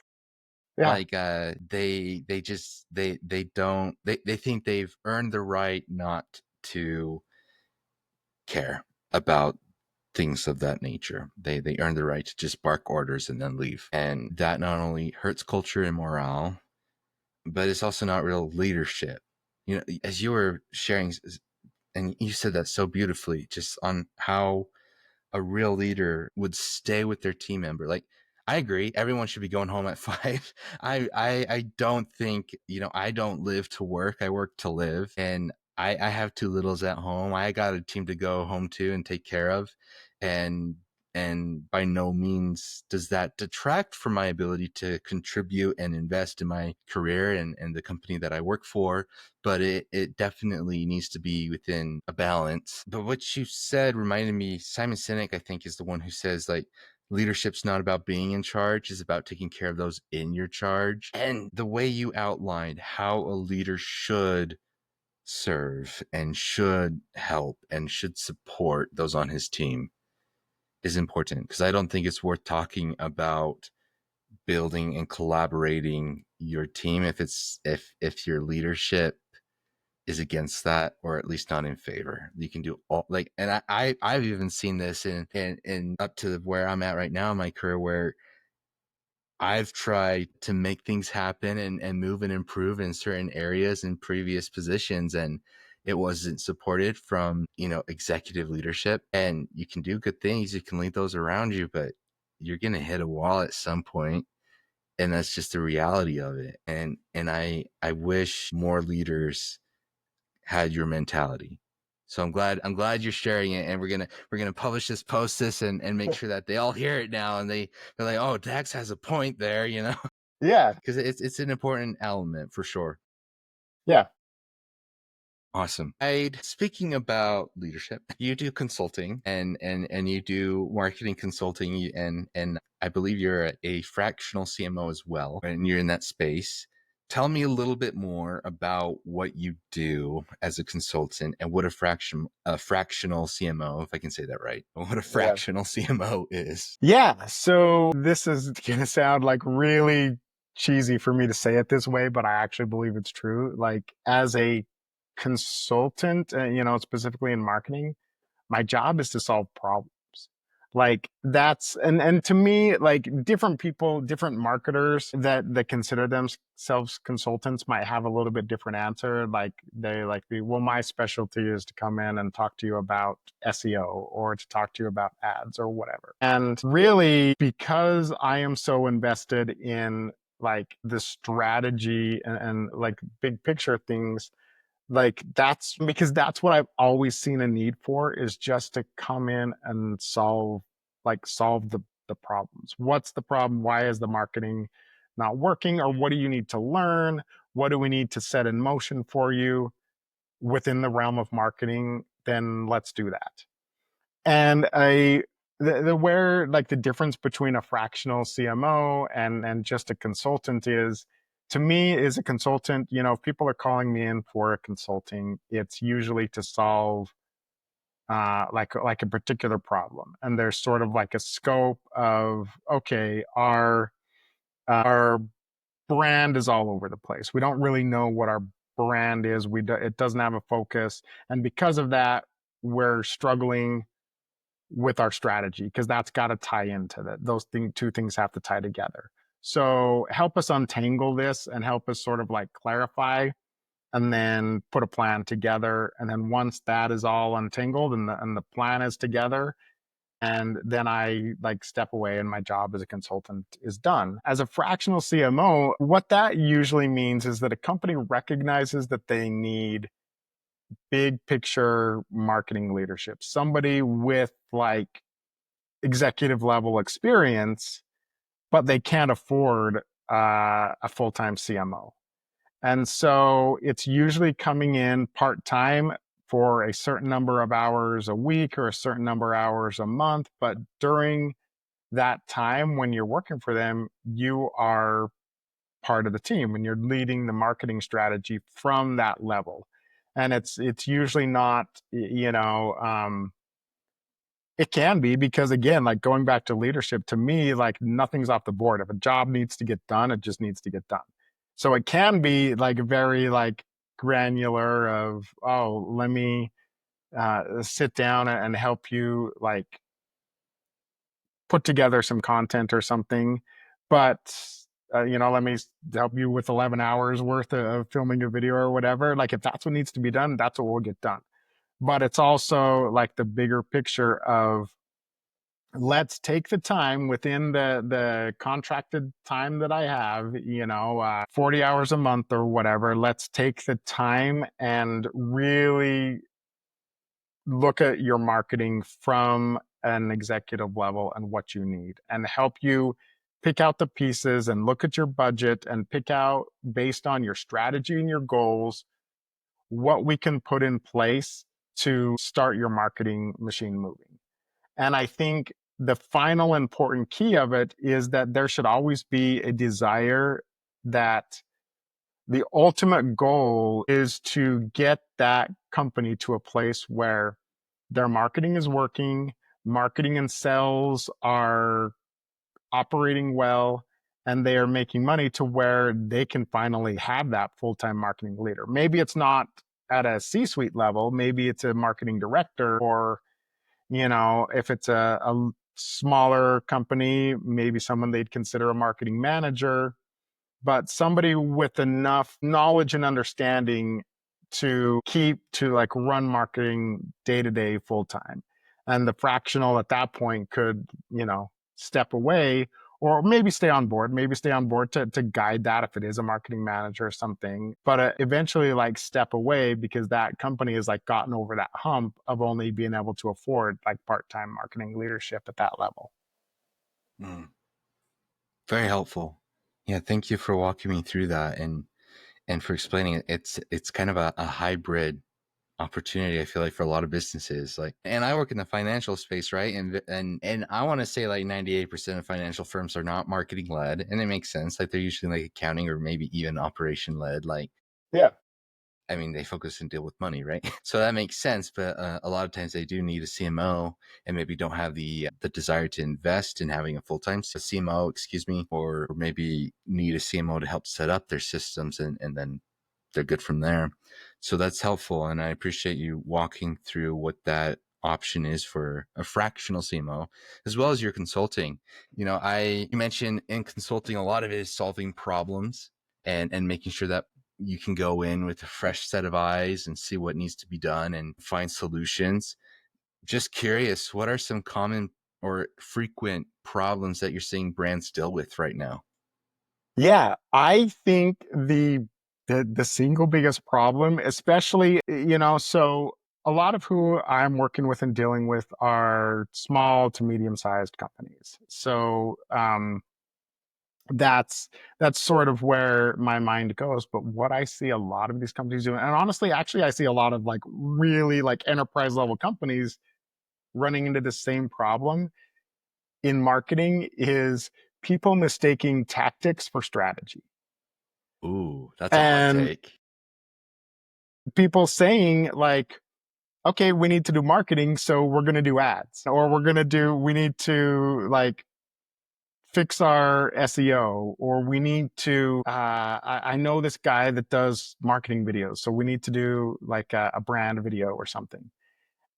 Yeah. like they just they don't they think they've earned the right not to care about things of that nature. They earn the right to just bark orders and then leave. And that not only hurts culture and morale, but it's also not real leadership. You know, as you were sharing, and you said that so beautifully, just on how a real leader would stay with their team member. Like, I agree, everyone should be going home at 5. I don't think, I don't live to work. I work to live. And I have two littles at home. I got a team to go home to and take care of. And by no means does that detract from my ability to contribute and invest in my career and the company that I work for, but it definitely needs to be within a balance. But what you said reminded me, Simon Sinek, I think, is the one who says, like, leadership's not about being in charge, it's about taking care of those in your charge. And the way you outlined how a leader should serve and should help and should support those on his team is important, because I don't think it's worth talking about building and collaborating your team if your leadership is against that, or at least not in favor. You can do all, like, and I've even seen this in up to where I'm at right now in my career, where I've tried to make things happen and move and improve in certain areas in previous positions, and it wasn't supported from, executive leadership. And you can do good things, you can lead those around you, but you're going to hit a wall at some point, and that's just the reality of it. And I wish more leaders had your mentality. So I'm glad you're sharing it, and we're gonna publish this, post this, and make sure that they all hear it now, and they're like, oh, Dax has a point there, Yeah. because it's an important element for sure. Yeah. Awesome. Speaking about leadership, you do consulting and you do marketing consulting, and I believe you're a fractional CMO as well, and you're in that space. Tell me a little bit more about what you do as a consultant and what a fractional CMO, if I can say that right, what a Yeah. fractional CMO is. Yeah. So this is going to sound like really cheesy for me to say it this way, but I actually believe it's true. Like, as a consultant, specifically in marketing, my job is to solve problems. Like, that's, and to me, like, different people, different marketers that consider themselves consultants might have a little bit different answer. Like, they like the, well, my specialty is to come in and talk to you about SEO, or to talk to you about ads or whatever. And really, because I am so invested in like the strategy and like big picture things, like, that's because that's what I've always seen a need for, is just to come in and solve the problems. What's the problem? Why is the marketing not working? Or what do you need to learn? What do we need to set in motion for you within the realm of marketing? Then let's do that. And the where, like, the difference between a fractional CMO and just a consultant is, to me, is a consultant, if people are calling me in for a consulting, it's usually to solve like a particular problem. And there's sort of like a scope of, okay, our brand is all over the place. We don't really know what our brand is. It doesn't have a focus. And because of that, we're struggling with our strategy, because that's got to tie into that. Two things have to tie together. So help us untangle this and help us sort of like clarify and then put a plan together. And then once that is all untangled and the plan is together, and then I like step away and my job as a consultant is done. As a fractional CMO, what that usually means is that a company recognizes that they need big picture marketing leadership, somebody with like executive level experience, but they can't afford a full time CMO. And so it's usually coming in part time for a certain number of hours a week or a certain number of hours a month. But during that time when you're working for them, you are part of the team and you're leading the marketing strategy from that level. And it's usually not, it can be, because again, like going back to leadership, to me, like nothing's off the board. If a job needs to get done, it just needs to get done. So it can be like very like granular of, oh, let me sit down and help you like put together some content or something. But let me help you with 11 hours worth of filming a video or whatever. Like if that's what needs to be done, that's what will get done. But it's also like the bigger picture of, let's take the time within the contracted time that I have, 40 hours a month or whatever. Let's take the time and really look at your marketing from an executive level and what you need, and help you pick out the pieces and look at your budget and pick out, based on your strategy and your goals, what we can put in place to start your marketing machine moving. And I think the final important key of it is that there should always be a desire that the ultimate goal is to get that company to a place where their marketing is working, marketing and sales are operating well, and they are making money to where they can finally have that full-time marketing leader. Maybe it's not at a C-suite level, maybe it's a marketing director, or if it's a smaller company, maybe someone they'd consider a marketing manager, but somebody with enough knowledge and understanding to like run marketing day to day full time. And the fractional at that point could, step away, or maybe stay on board to guide that if it is a marketing manager or something, but eventually like step away, because that company has like gotten over that hump of only being able to afford like part-time marketing leadership at that level. Mm, very helpful. Yeah, thank you for walking me through that and for explaining it. It's kind of a hybrid opportunity, I feel like, for a lot of businesses. Like, and I work in the financial space, right? And I want to say like 98% of financial firms are not marketing led, and it makes sense. Like they're usually like accounting or maybe even operation led. Like, Yeah. I mean, they focus and deal with money, right? So that makes sense. But a lot of times they do need a CMO, and maybe don't have the desire to invest in having a full time CMO, excuse me, or maybe need a CMO to help set up their systems, and then they're good from there. So that's helpful, and I appreciate you walking through what that option is for a fractional CMO, as well as your consulting. You mentioned in consulting, a lot of it is solving problems and making sure that you can go in with a fresh set of eyes and see what needs to be done and find solutions. Just curious, what are some common or frequent problems that you're seeing brands deal with right now? Yeah, I think the single biggest problem, especially, so a lot of who I'm working with and dealing with are small to medium sized companies. So that's sort of where my mind goes. But what I see a lot of these companies doing, and honestly, actually, I see a lot of like really like enterprise level companies running into the same problem in marketing, is people mistaking tactics for strategy. Ooh, that's a hot And take. people saying like, okay, we need to do marketing, so we're going to do ads, or we need to like fix our SEO, or we need to, I know this guy that does marketing videos, so we need to do like a brand video or something.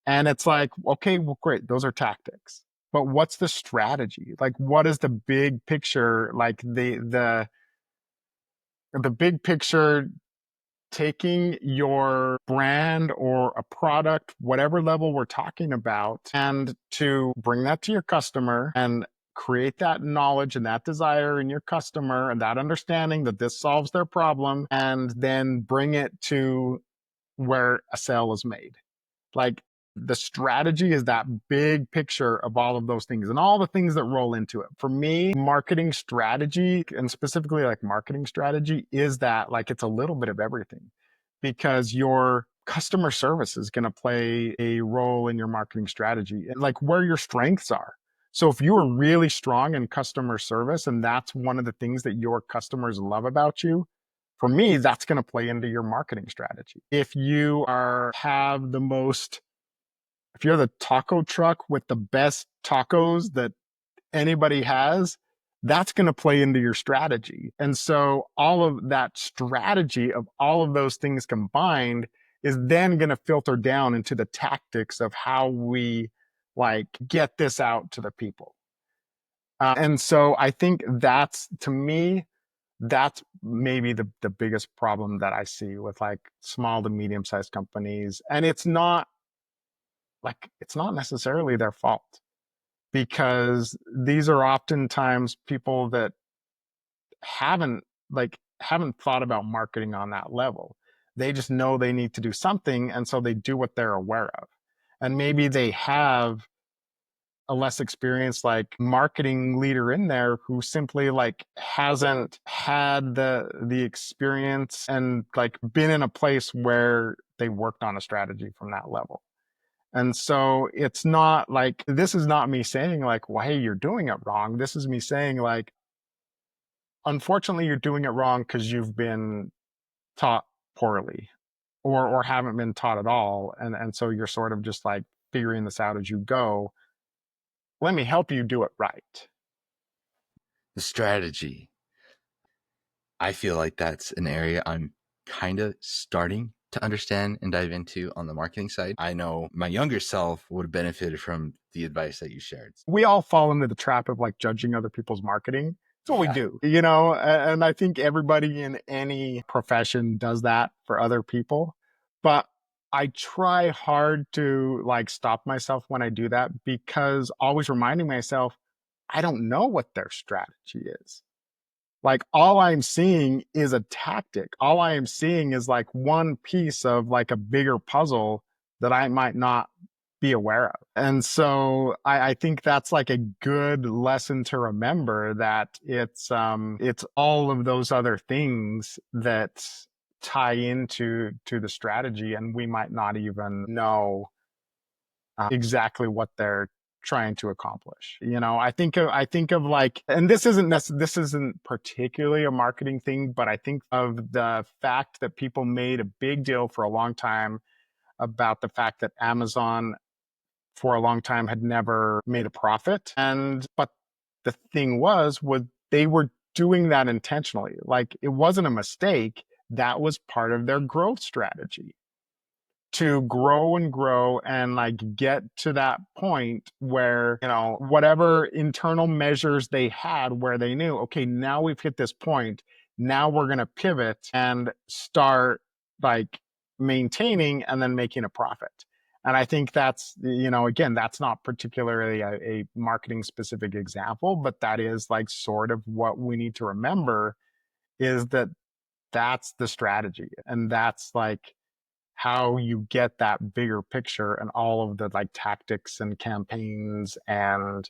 And it's like, okay, well, great, those are tactics. But what's the strategy? Like, what is the big picture? Like the big picture, taking your brand or a product, whatever level we're talking about, and to bring that to your customer and create that knowledge and that desire in your customer and that understanding that this solves their problem, and then bring it to where a sale is made. Like, the strategy is that big picture of all of those things and all the things that roll into it. For me, marketing strategy, and specifically like marketing strategy, is that like it's a little bit of everything, because your customer service is going to play a role in your marketing strategy and like where your strengths are. So if you are really strong in customer service and that's one of the things that your customers love about you, for me, that's going to play into your marketing strategy. If you are have the most if you're the taco truck with the best tacos that anybody has, that's going to play into your strategy. And so all of that strategy of all of those things combined is then going to filter down into the tactics of how we like get this out to the people. And so I think that's, to me, that's maybe the biggest problem that I see with like small to medium sized companies. And it's not necessarily their fault, because these are oftentimes people that haven't haven't thought about marketing on that level. They just know they need to do something, and so they do what they're aware of. And maybe they have a less experienced like marketing leader in there who simply like hasn't had the experience and like been in a place where they worked on a strategy from that level. And so it's not like, this is not me saying like, well, hey, you're doing it wrong. This is me saying like, unfortunately, you're doing it wrong because you've been taught poorly, or haven't been taught at all. And so you're sort of just like figuring this out as you go. Let me help you do it right. The strategy. I feel like that's an area I'm kind of starting to understand and dive into on the marketing side. I know my younger self would have benefited from the advice that you shared. We all fall into the trap of like judging other people's marketing. It's what we Yeah. do, you know, and I think everybody in any profession does that for other people. But I try hard to like stop myself when I do that, because always reminding myself, I don't know what their strategy is. Like, all I'm seeing is a tactic. All I am seeing is like one piece of like a bigger puzzle that I might not be aware of. And so I think that's like a good lesson to remember, that it's all of those other things that tie into the strategy, and we might not even know exactly what they're trying to accomplish. You know, I think of like, and this isn't particularly a marketing thing, but I think of the fact that people made a big deal for a long time about the fact that Amazon for a long time had never made a profit. And but the thing was they were doing that intentionally. Like, it wasn't a mistake. That was part of their growth strategy, to grow and grow and like get to that point where, you know, whatever internal measures they had, where they knew, okay, now we've hit this point, now we're going to pivot and start like maintaining and then making a profit. And I think that's, you know, again, that's not particularly a marketing specific example, but that is like sort of what we need to remember, is that that's the strategy, and that's like how you get that bigger picture and all of the like tactics and campaigns and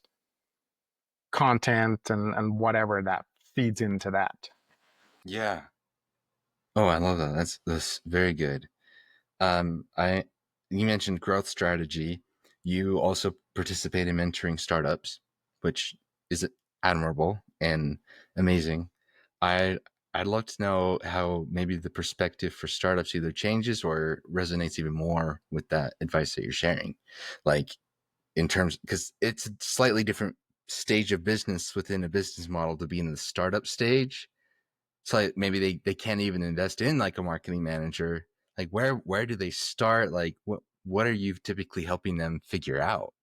content and whatever that feeds into that. Yeah. Oh, I love that. That's very good. I You mentioned growth strategy. You also participate in mentoring startups, which is admirable and amazing. I I'd love to know how maybe the perspective for startups either changes or resonates even more with that advice that you're sharing. Like, in terms, because it's a slightly different stage of business within a business model to be in the startup stage. So like maybe they can't even invest in like a marketing manager. Like, where do they start? Like, what are you typically helping them figure out?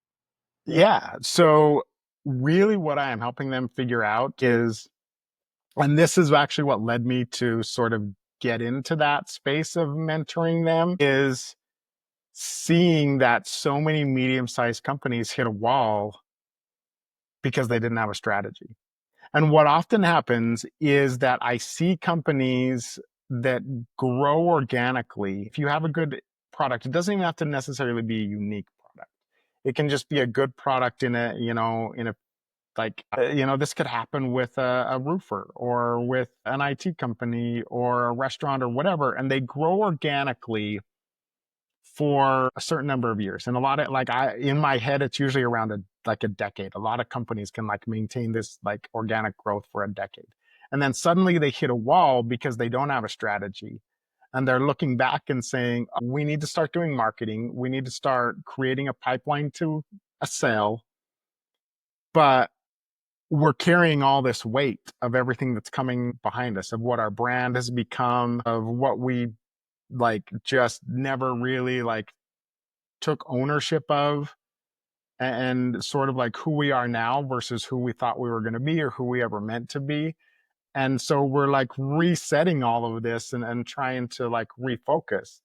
Yeah. So really what I am helping them figure out is, and this is actually what led me to sort of get into that space of mentoring them, is seeing that so many medium-sized companies hit a wall because they didn't have a strategy. And what often happens is that I see companies that grow organically. If you have a good product, it doesn't even have to necessarily be a unique product. It can just be a good product in a, in a, like, this could happen with a roofer or with an IT company or a restaurant or whatever, and they grow organically for a certain number of years. And a lot of, like, I in my head, it's usually around a decade. A lot of companies can like maintain this like organic growth for a decade. And then suddenly they hit a wall because they don't have a strategy. And they're looking back and saying, "Oh, we need to start doing marketing. We need to start creating a pipeline to a sale. But we're carrying all this weight of everything that's coming behind us, of what our brand has become, of what we like just never really like took ownership of, and sort of like who we are now versus who we thought we were going to be or who we ever meant to be." And so we're like resetting all of this and trying to like refocus.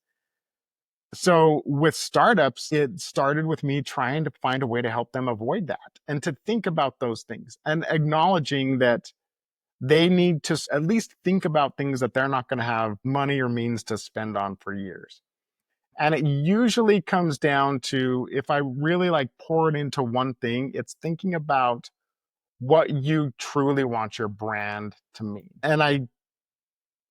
So with startups, it started with me trying to find a way to help them avoid that and to think about those things and acknowledging that they need to at least think about things that they're not going to have money or means to spend on for years. And it usually comes down to, if I really like pour it into one thing, it's thinking about what you truly want your brand to mean. And I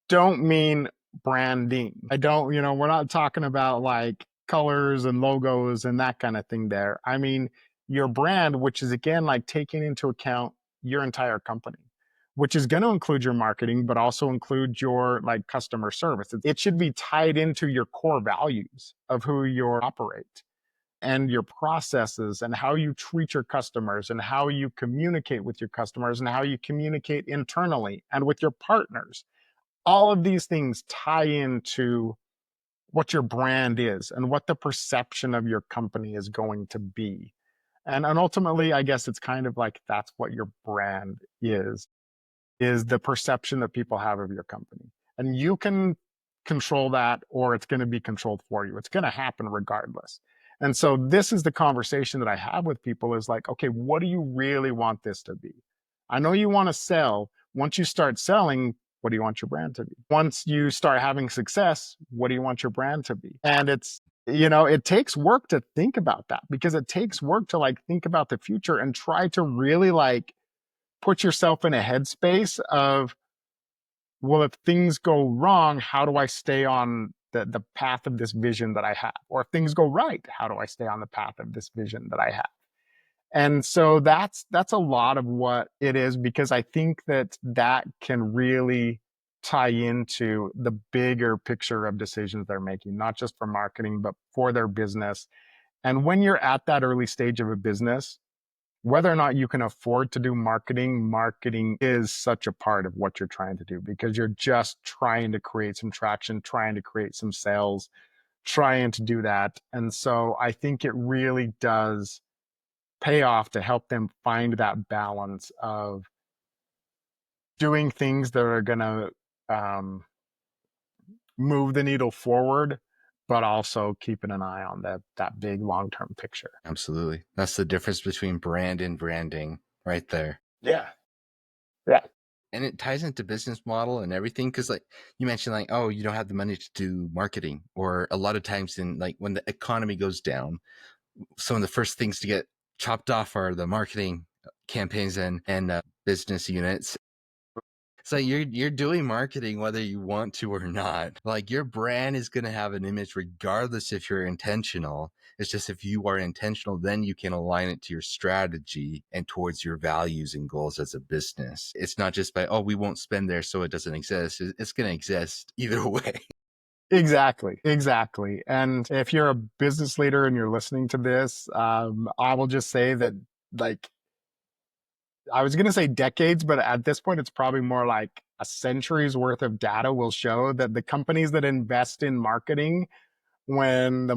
don't mean branding. I don't, we're not talking about like colors and logos and that kind of thing there. I mean, your brand, which is again like taking into account your entire company, which is going to include your marketing, but also include your like customer service. It should be tied into your core values of who you operate and your processes and how you treat your customers and how you communicate with your customers and how you communicate internally and with your partners. All of these things tie into what your brand is and what the perception of your company is going to be. And ultimately, I guess it's kind of like that's what your brand is the perception that people have of your company. And you can control that, or it's going to be controlled for you. It's going to happen regardless. And so this is the conversation that I have with people, is like, okay, what do you really want this to be? I know you want to sell. Once you start selling, what do you want your brand to be? Once you start having success, what do you want your brand to be? And it takes work to think about that, because it takes work to like think about the future and try to really like put yourself in a headspace of, well, if things go wrong, how do I stay on the path of this vision that I have? Or if things go right, how do I stay on the path of this vision that I have? And so that's a lot of what it is, because I think that that can really tie into the bigger picture of decisions they're making, not just for marketing, but for their business. And when you're at that early stage of a business, whether or not you can afford to do marketing, marketing is such a part of what you're trying to do, because you're just trying to create some traction, trying to create some sales, trying to do that. And so I think it really does pay off to help them find that balance of doing things that are going to um, move the needle forward, but also keeping an eye on that big long term picture. Absolutely. That's the difference between brand and branding right there. Yeah. Yeah. And it ties into business model and everything, because like you mentioned, like, oh, you don't have the money to do marketing, or a lot of times in like when the economy goes down, some of the first things to get chopped off are the marketing campaigns and business units. So you're doing marketing whether you want to or not. Like, your brand is going to have an image regardless if you're intentional. It's just, if you are intentional, then you can align it to your strategy and towards your values and goals as a business. It's not just by, oh, we won't spend there so it doesn't exist. It's going to exist either way. Exactly, exactly. And if you're a business leader and you're listening to this, I will just say that, like, I was going to say decades, but at this point, it's probably more like a century's worth of data will show that the companies that invest in marketing, when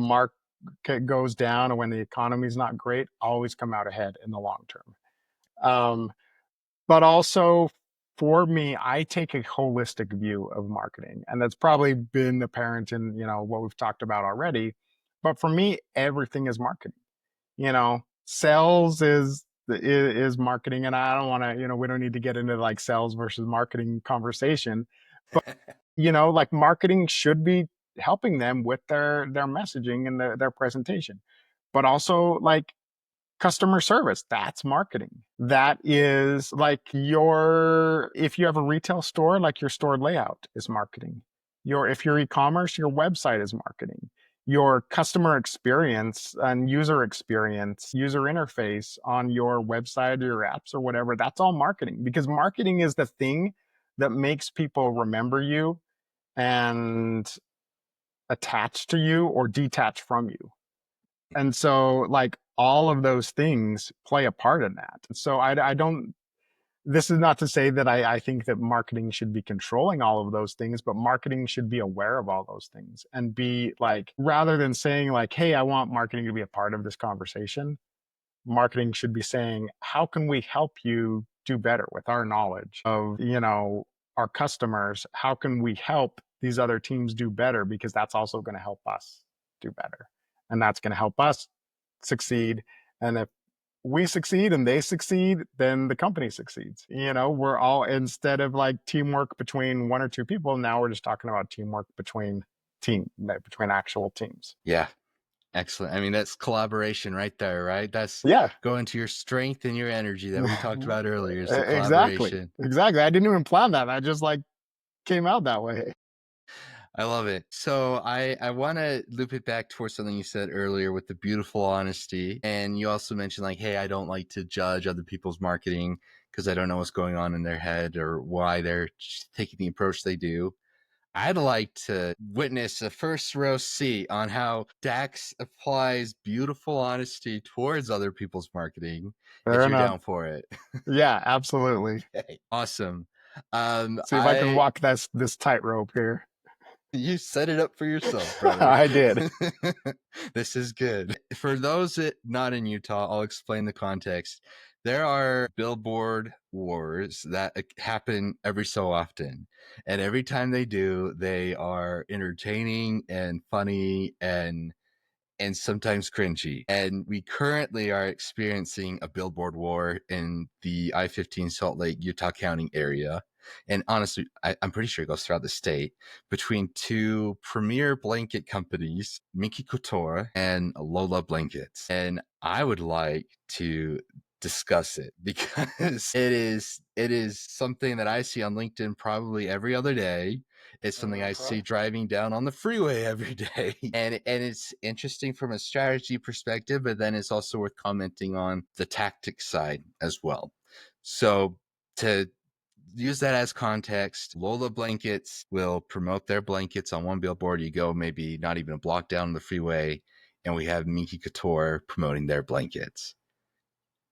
goes down and when the economy's not great, always come out ahead in the long term. Um, but also for me, I take a holistic view of marketing, and that's probably been apparent in what we've talked about already. But for me, everything is marketing. Sales is marketing, and I don't want to. We don't need to get into like sales versus marketing conversation. Like marketing should be helping them with their messaging and their presentation, but also like customer service, that's marketing. That is like if you have a retail store, like your store layout is marketing. If you're e-commerce, your website is marketing. Your customer experience and user interface on your website or your apps or whatever, that's all marketing, because marketing is the thing that makes people remember you and attach to you or detach from you. And so, like, all of those things play a part in that. So, I don't, this is not to say that I think that marketing should be controlling all of those things, but marketing should be aware of all those things and be like, rather than saying, like, hey, I want marketing to be a part of this conversation, marketing should be saying, how can we help you do better with our knowledge of, our customers? How can we help these other teams do better? Because that's also going to help us do better. And that's going to help us succeed. And if we succeed and they succeed, then the company succeeds. We're all, instead of like teamwork between one or two people, now we're just talking about teamwork between actual teams. Yeah. Excellent. I mean, that's collaboration right there, right? That's Yeah. going to your strength and your energy that we talked about earlier, is the Exactly. collaboration. Exactly. I didn't even plan that. I just like came out that way. I love it. So I want to loop it back towards something you said earlier with the beautiful honesty. And you also mentioned like, hey, I don't like to judge other people's marketing because I don't know what's going on in their head or why they're taking the approach they do. I'd like to witness a first row seat on how Dax applies beautiful honesty towards other people's marketing, if Fair you're enough. down for it. Yeah, absolutely. Okay, awesome. See if I can I walk this tightrope here. You set it up for yourself, brother. I did. This is good. For those that not in Utah, I'll explain the context. There are billboard wars that happen every so often. And every time they do, they are entertaining and funny and sometimes cringy. And we currently are experiencing a billboard war in the I-15 Salt Lake, Utah County area. And honestly, I'm pretty sure it goes throughout the state, between two premier blanket companies, Minky Couture and Lola Blankets. And I would like to discuss it because it is something that I see on LinkedIn probably every other day. It's something I see driving down on the freeway every day. And it's interesting from a strategy perspective, but then it's also worth commenting on the tactics side as well. So to use that as context, Lola Blankets will promote their blankets on one billboard. You go maybe not even a block down the freeway, and we have Minky Couture promoting their blankets.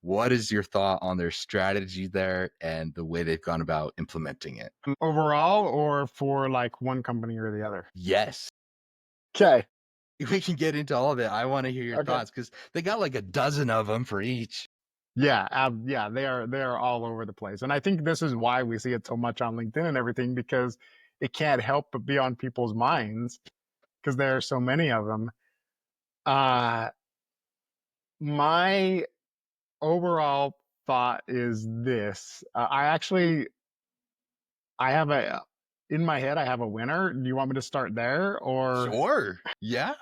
What is your thought on their strategy there and the way they've gone about implementing it? Overall, or for like one company or the other? Yes. Okay. We can get into all of it. I want to hear your Okay. thoughts because they got like a dozen of them for each. Yeah, yeah, they are all over the place. And I think this is why we see it so much on LinkedIn and everything, because it can't help but be on people's minds because there are so many of them. Uh my overall thought is this. I have a in my head I have a winner. Do you want me to start there or Sure. Yeah.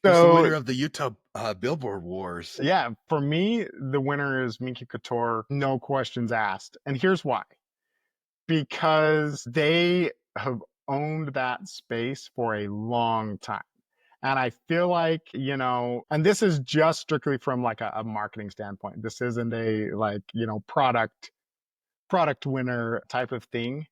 Who's the so winner of the Utah Billboard Wars? yeah, for me the winner is Minky Couture, no questions asked. And here's why. Because they have owned that space for a long time. And I feel like, and this is just strictly from like a marketing standpoint. This isn't a like, product winner type of thing.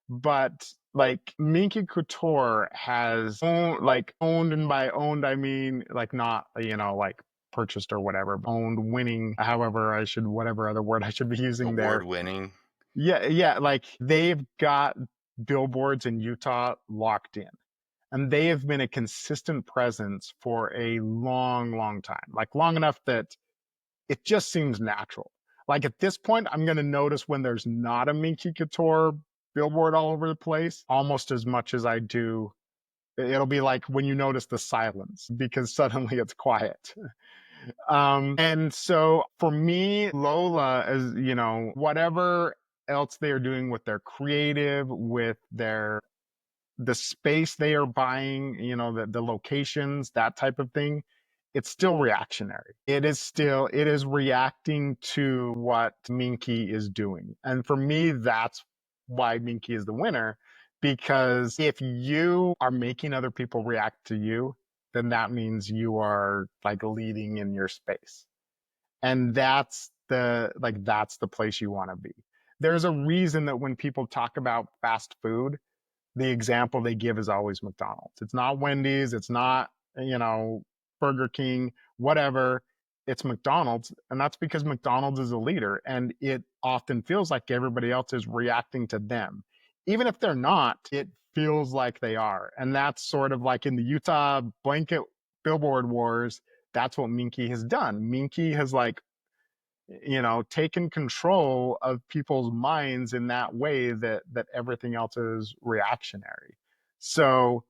But like Minky Couture has owned, and by owned I mean like not, like purchased or whatever, owned, winning, however I should, whatever other word I should be using Award there. winning. Yeah, yeah, like they've got billboards in Utah locked in. And they have been a consistent presence for a long, long time, like long enough that it just seems natural. Like at this point, I'm going to notice when there's not a Minky Couture billboard all over the place almost as much as I do. It'll be like when you notice the silence because suddenly it's quiet. And so for me, Lola is, whatever else they are doing with their creative, with the space they are buying, the locations, that type of thing, it's still reactionary. It is reacting to what Minky is doing. And for me, that's why Minky is the winner. Because if you are making other people react to you, then that means you are like leading in your space. And that's the place you want to be. There's a reason that when people talk about fast food, the example they give is always McDonald's. It's not Wendy's, it's not, you know, Burger King, whatever. It's McDonald's. And that's because McDonald's is a leader and it often feels like everybody else is reacting to them. Even if they're not, it feels like they are. And that's sort of like in the Utah blanket billboard wars. That's what Minky has done. Minky has like taken control of people's minds in that way that everything else is reactionary. So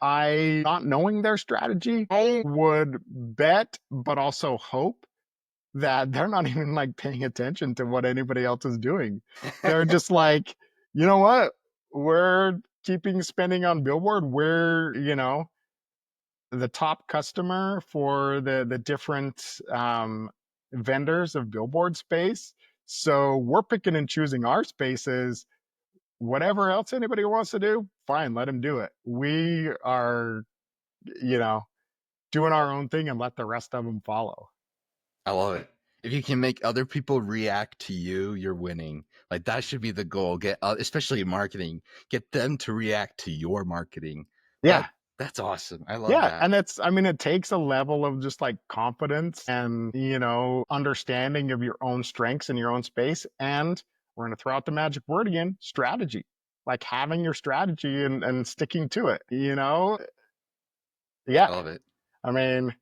I, not knowing their strategy, I would bet but also hope that they're not even like paying attention to what anybody else is doing. They're just like, you know what, we're keeping spending on billboard, we're the top customer for the different vendors of billboard space. So we're picking and choosing our spaces. Whatever else anybody wants to do, fine, let them do it. We are, you know, doing our own thing and let the rest of them follow. I love it. If you can make other people react to you, you're winning. Like that should be the goal. Get especially in marketing, get them to react to your marketing. That Yeah. that's awesome. I love Yeah. that. And I mean, it takes a level of just like confidence and, understanding of your own strengths in your own space. And we're going to throw out the magic word again, strategy. Like having your strategy and sticking to it. Yeah. I love it. I mean,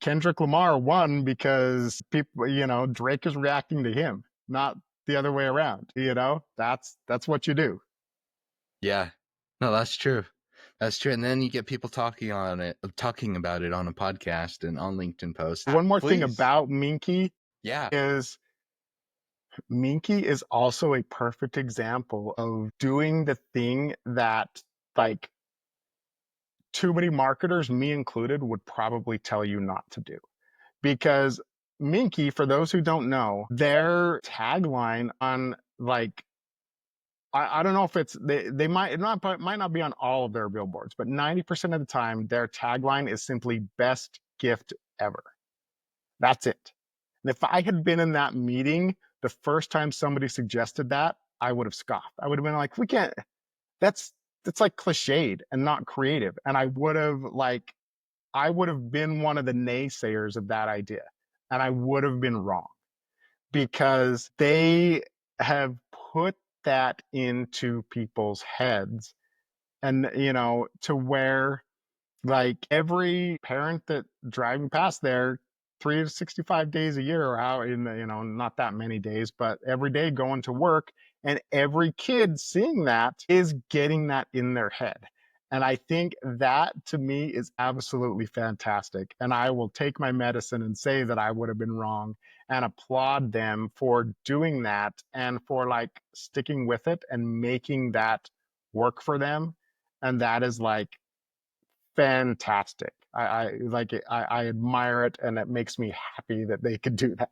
Kendrick Lamar won because people, Drake is reacting to him, not the other way around. That's what you do. Yeah. No, that's true. That's true. And then you get people talking about it on a podcast and on LinkedIn posts. One more thing Please. about Minky Yeah. is Minky is also a perfect example of doing the thing that like too many marketers, me included, would probably tell you not to do. Because Minky, for those who don't know, their tagline on like I don't know if it's they might not be on all of their billboards, but 90% of the time their tagline is simply best gift ever. That's it. And if I had been in that meeting the first time somebody suggested that, I would have scoffed. I would have been like, we can't, that's that's like cliched and not creative. And I would have been one of the naysayers of that idea. And I would have been wrong because they have put that into people's heads and to where like every parent that driving past there 365 days a year or how in the, not that many days but every day going to work and every kid seeing that is getting that in their head. And I think that to me is absolutely fantastic, and I will take my medicine and say that I would have been wrong and applaud them for doing that and for like sticking with it and making that work for them. And that is like fantastic. I like it. I admire it, and it makes me happy that they could do that.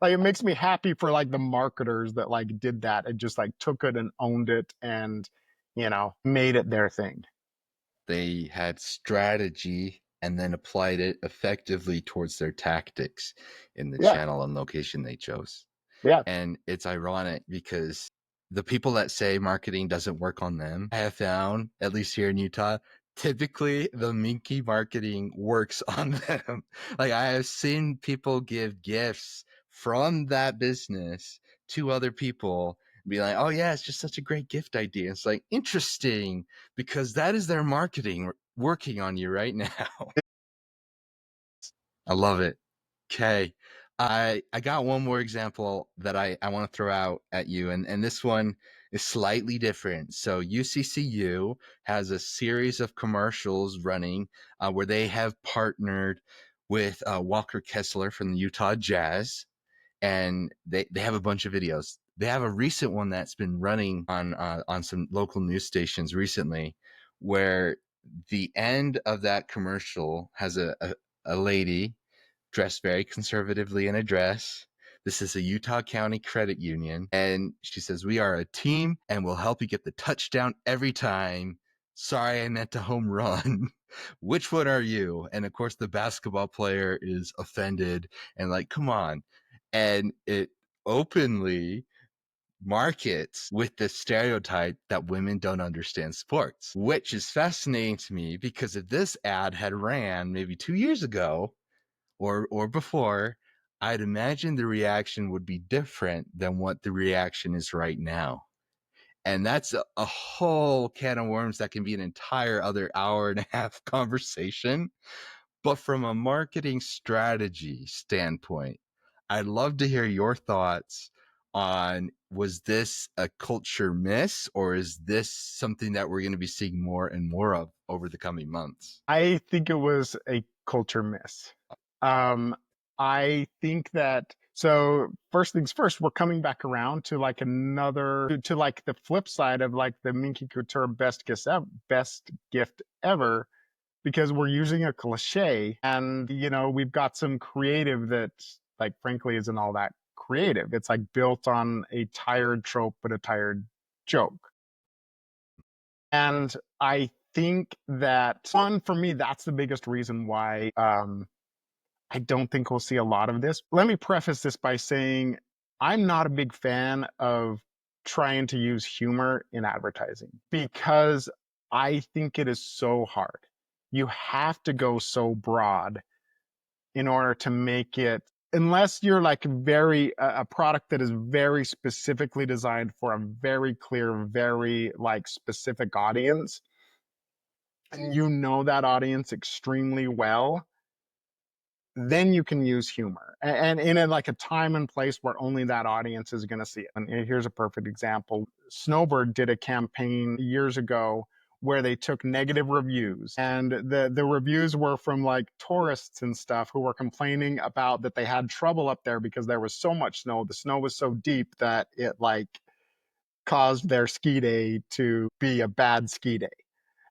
Like it makes me happy for like the marketers that like did that and just like took it and owned it and made it their thing. They had strategy and then applied it effectively towards their tactics in the Yeah, channel and location they chose. yeah, And it's ironic because the people that say marketing doesn't work on them, I have found, at least here in Utah, typically the Minky marketing works on them. Like I have seen people give gifts from that business to other people Be like, oh yeah, it's just such a great gift idea. It's like interesting because that is their marketing working on you right now. I love it. Okay. I got one more example that I want to throw out at you, and this one is slightly different. So UCCU has a series of commercials running where they have partnered with Walker Kessler from the Utah Jazz, and they have a bunch of videos. They have a recent one that's been running on some local news stations recently, where the end of that commercial has a lady dressed very conservatively in a dress. This is a Utah County credit union. And she says, we are a team and we'll help you get the touchdown every time. Sorry, I meant a home run. Which one are you? And of course, the basketball player is offended and like, come on. And it openly markets with the stereotype that women don't understand sports, which is fascinating to me because if this ad had ran maybe 2 years ago, or before, I'd imagine the reaction would be different than what the reaction is right now. And that's a whole can of worms that can be an entire other hour and a half conversation. But from a marketing strategy standpoint, I'd love to hear your thoughts on, was this a culture miss or is this something that we're going to be seeing more and more of over the coming months? I think it was a culture miss. Um, I think that so first things first, we're coming back around to like to like the flip side of like the Minky Couture best gift ever, because we're using a cliche and we've got some creative that like frankly isn't all that creative. It's like built on a tired trope but a tired joke. And I think that one for me, that's the biggest reason why I don't think we'll see a lot of this. Let me preface this by saying I'm not a big fan of trying to use humor in advertising because I think it is so hard. You have to go so broad in order to make it, unless you're like a product that is very specifically designed for a very clear, very like specific audience, and you know that audience extremely well, then you can use humor and in like a time and place where only that audience is going to see it. And here's a perfect example. Snowbird did a campaign years ago where they took negative reviews, and the reviews were from like tourists and stuff who were complaining about that they had trouble up there because there was so much snow. The snow was so deep that it like caused their ski day to be a bad ski day.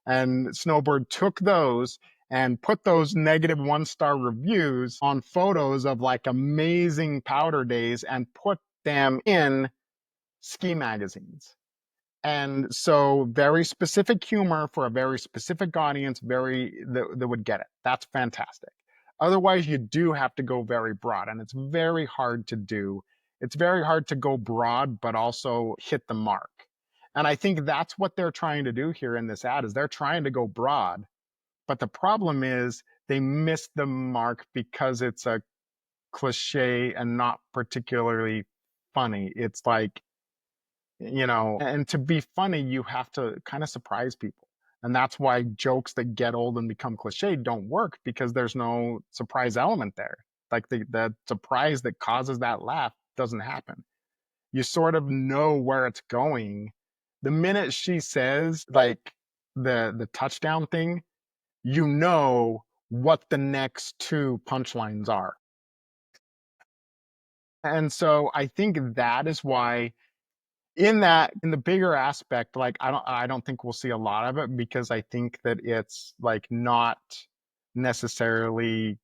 And Snowbird took those and put those negative 1-star reviews on photos of like amazing powder days and put them in ski magazines. And so very specific humor for a very specific audience, that would get it. That's fantastic. Otherwise, you do have to go very broad, and it's very hard to do. It's very hard to go broad, but also hit the mark. And I think that's what they're trying to do here in this ad is they're trying to go broad, but the problem is they miss the mark because it's a cliche and not particularly funny. It's like, and to be funny, you have to kind of surprise people. And that's why jokes that get old and become cliche don't work because there's no surprise element there. Like the surprise that causes that laugh doesn't happen. You sort of know where it's going. The minute she says like the touchdown thing, you know what the next two punchlines are. And so I think that is why in the bigger aspect, like I don't think we'll see a lot of it because I think that it's like not necessarily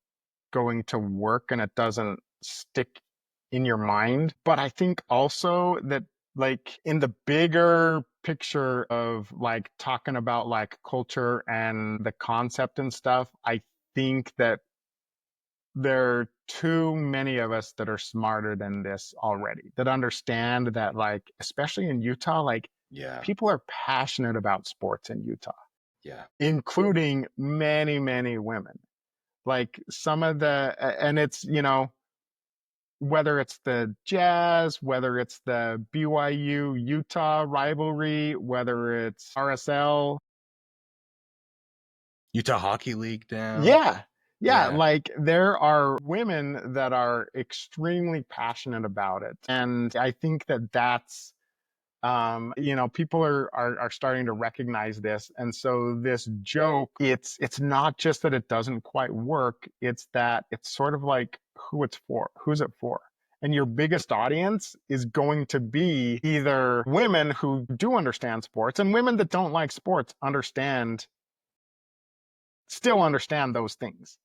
going to work and it doesn't stick in your mind. But I think also that like in the bigger picture of like talking about like culture and the concept and stuff, I think that there are too many of us that are smarter than this already, that understand that, like, especially in Utah, like, Yeah, people are passionate about sports in Utah, yeah, including many, many women. Like, some of the, and it's, whether it's the Jazz, whether it's the BYU Utah rivalry, whether it's RSL. Utah Hockey League now. Yeah. Yeah, Yeah. like there are women that are extremely passionate about it. And I think that that's people are starting to recognize this. And so this joke, it's not just that it doesn't quite work, it's that it's sort of like who's it for? And your biggest audience is going to be either women who do understand sports, and women that don't like sports still understand those things.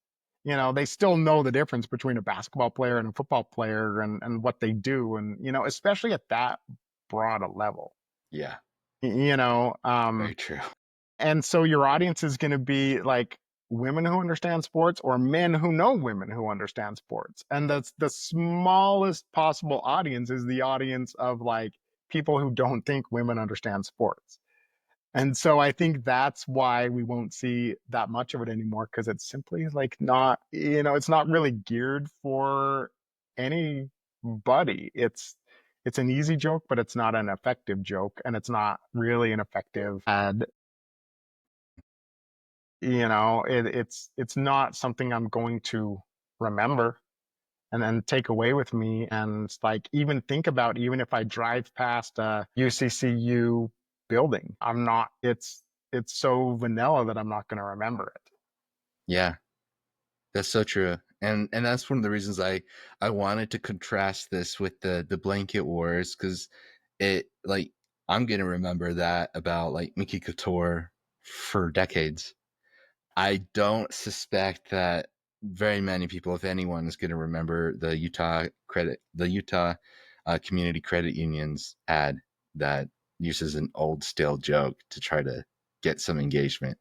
They still know the difference between a basketball player and a football player, and what they do. And, especially at that broad a level, Yeah. you know, Very true. and so your audience is going to be like women who understand sports or men who know women who understand sports. And that's the smallest possible audience is the audience of like people who don't think women understand sports. And so I think that's why we won't see that much of it anymore, because it's simply like not, it's not really geared for anybody. It's an easy joke, but it's not an effective joke, and it's not really an effective ad. It's not something I'm going to remember and then take away with me and like even think about, even if I drive past a UCCU building. I'm not it's so vanilla that I'm not going to remember it. Yeah. That's so true. And that's one of the reasons I wanted to contrast this with the blanket wars, because it like I'm gonna remember that about like Mickey Couture for decades. I don't suspect that very many people, if anyone, is gonna remember the Utah Community Credit Union's ad that uses an old stale joke to try to get some engagement.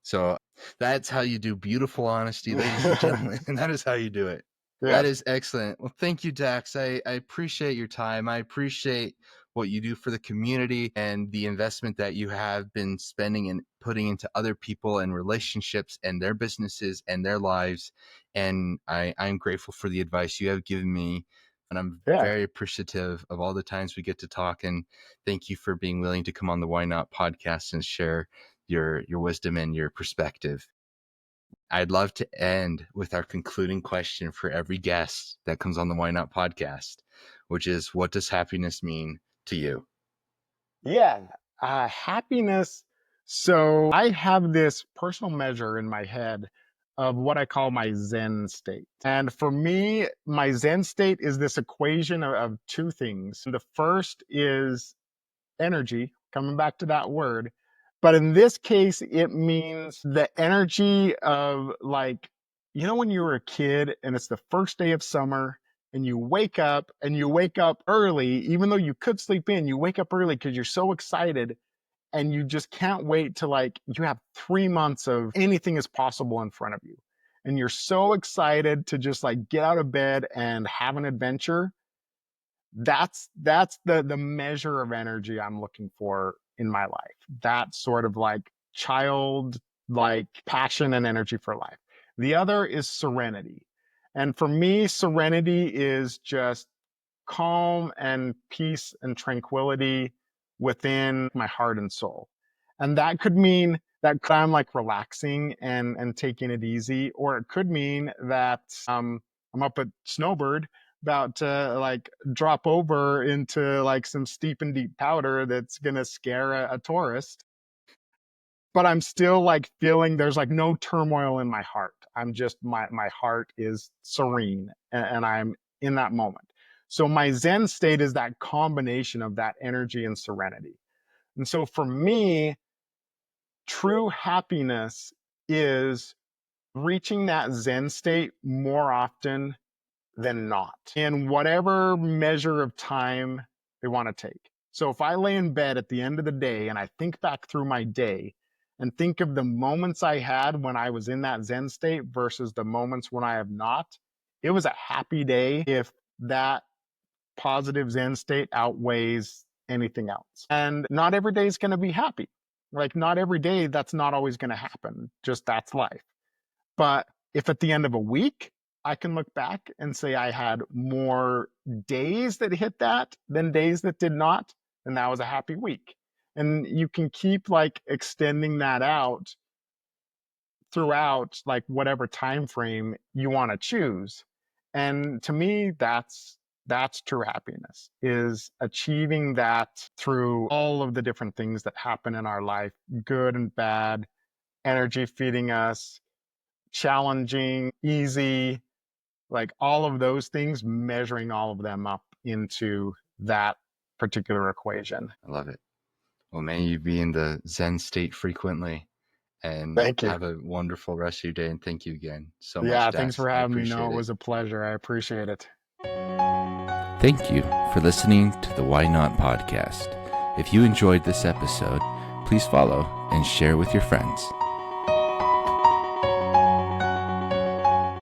So that's how you do beautiful honesty, ladies and gentlemen. And that is how you do it. That Yes. is excellent. Well, thank you, Dax. I appreciate your time. I appreciate what you do for the community and the investment that you have been spending and putting into other people and relationships and their businesses and their lives. And I'm grateful for the advice you have given me. And I'm Yeah. very appreciative of all the times we get to talk. And thank you for being willing to come on the Why Not podcast and share your wisdom and your perspective. I'd love to end with our concluding question for every guest that comes on the Why Not podcast, which is, what does happiness mean to you? Yeah. Happiness. So I have this personal measure in my head of what I call my Zen state. And for me, my Zen state is this equation of two things. The first is energy, coming back to that word. But in this case, it means the energy of like, when you were a kid and it's the first day of summer and you wake up early, even though you could sleep in, you wake up early because you're so excited and you just can't wait to like, you have 3 months of anything is possible in front of you. And you're so excited to just like get out of bed and have an adventure. That's the measure of energy I'm looking for in my life. That sort of like child like passion and energy for life. The other is serenity. And for me, serenity is just calm and peace and tranquility within my heart and soul. And that could mean that I'm like relaxing and taking it easy, or it could mean that I'm up at Snowbird about to like drop over into like some steep and deep powder that's gonna scare a tourist. But I'm still like feeling there's like no turmoil in my heart. I'm just my heart is serene, and I'm in that moment. So my Zen state is that combination of that energy and serenity. And so for me, true happiness is reaching that Zen state more often than not, in whatever measure of time they want to take. So if I lay in bed at the end of the day and I think back through my day and think of the moments I had when I was in that Zen state versus the moments when I have not, it was a happy day if that positive Zen state outweighs anything else. And not every day is going to be happy. Like, not every day, that's not always going to happen. Just that's life. But if at the end of a week, I can look back and say I had more days that hit that than days that did not, and that was a happy week. And you can keep like extending that out throughout like whatever time frame you want to choose. And to me, that's true happiness, is achieving that through all of the different things that happen in our life, good and bad, energy feeding us, challenging, easy, like all of those things, measuring all of them up into that particular equation. I love it. Well, may you be in the Zen state frequently, and Thank you. have a wonderful rest of your day. And thank you again so much, Yeah, thanks Das. for I having me. No, appreciate it it. was a pleasure. I appreciate it. Thank you for listening to the Why Not podcast. If you enjoyed this episode, please follow and share with your friends.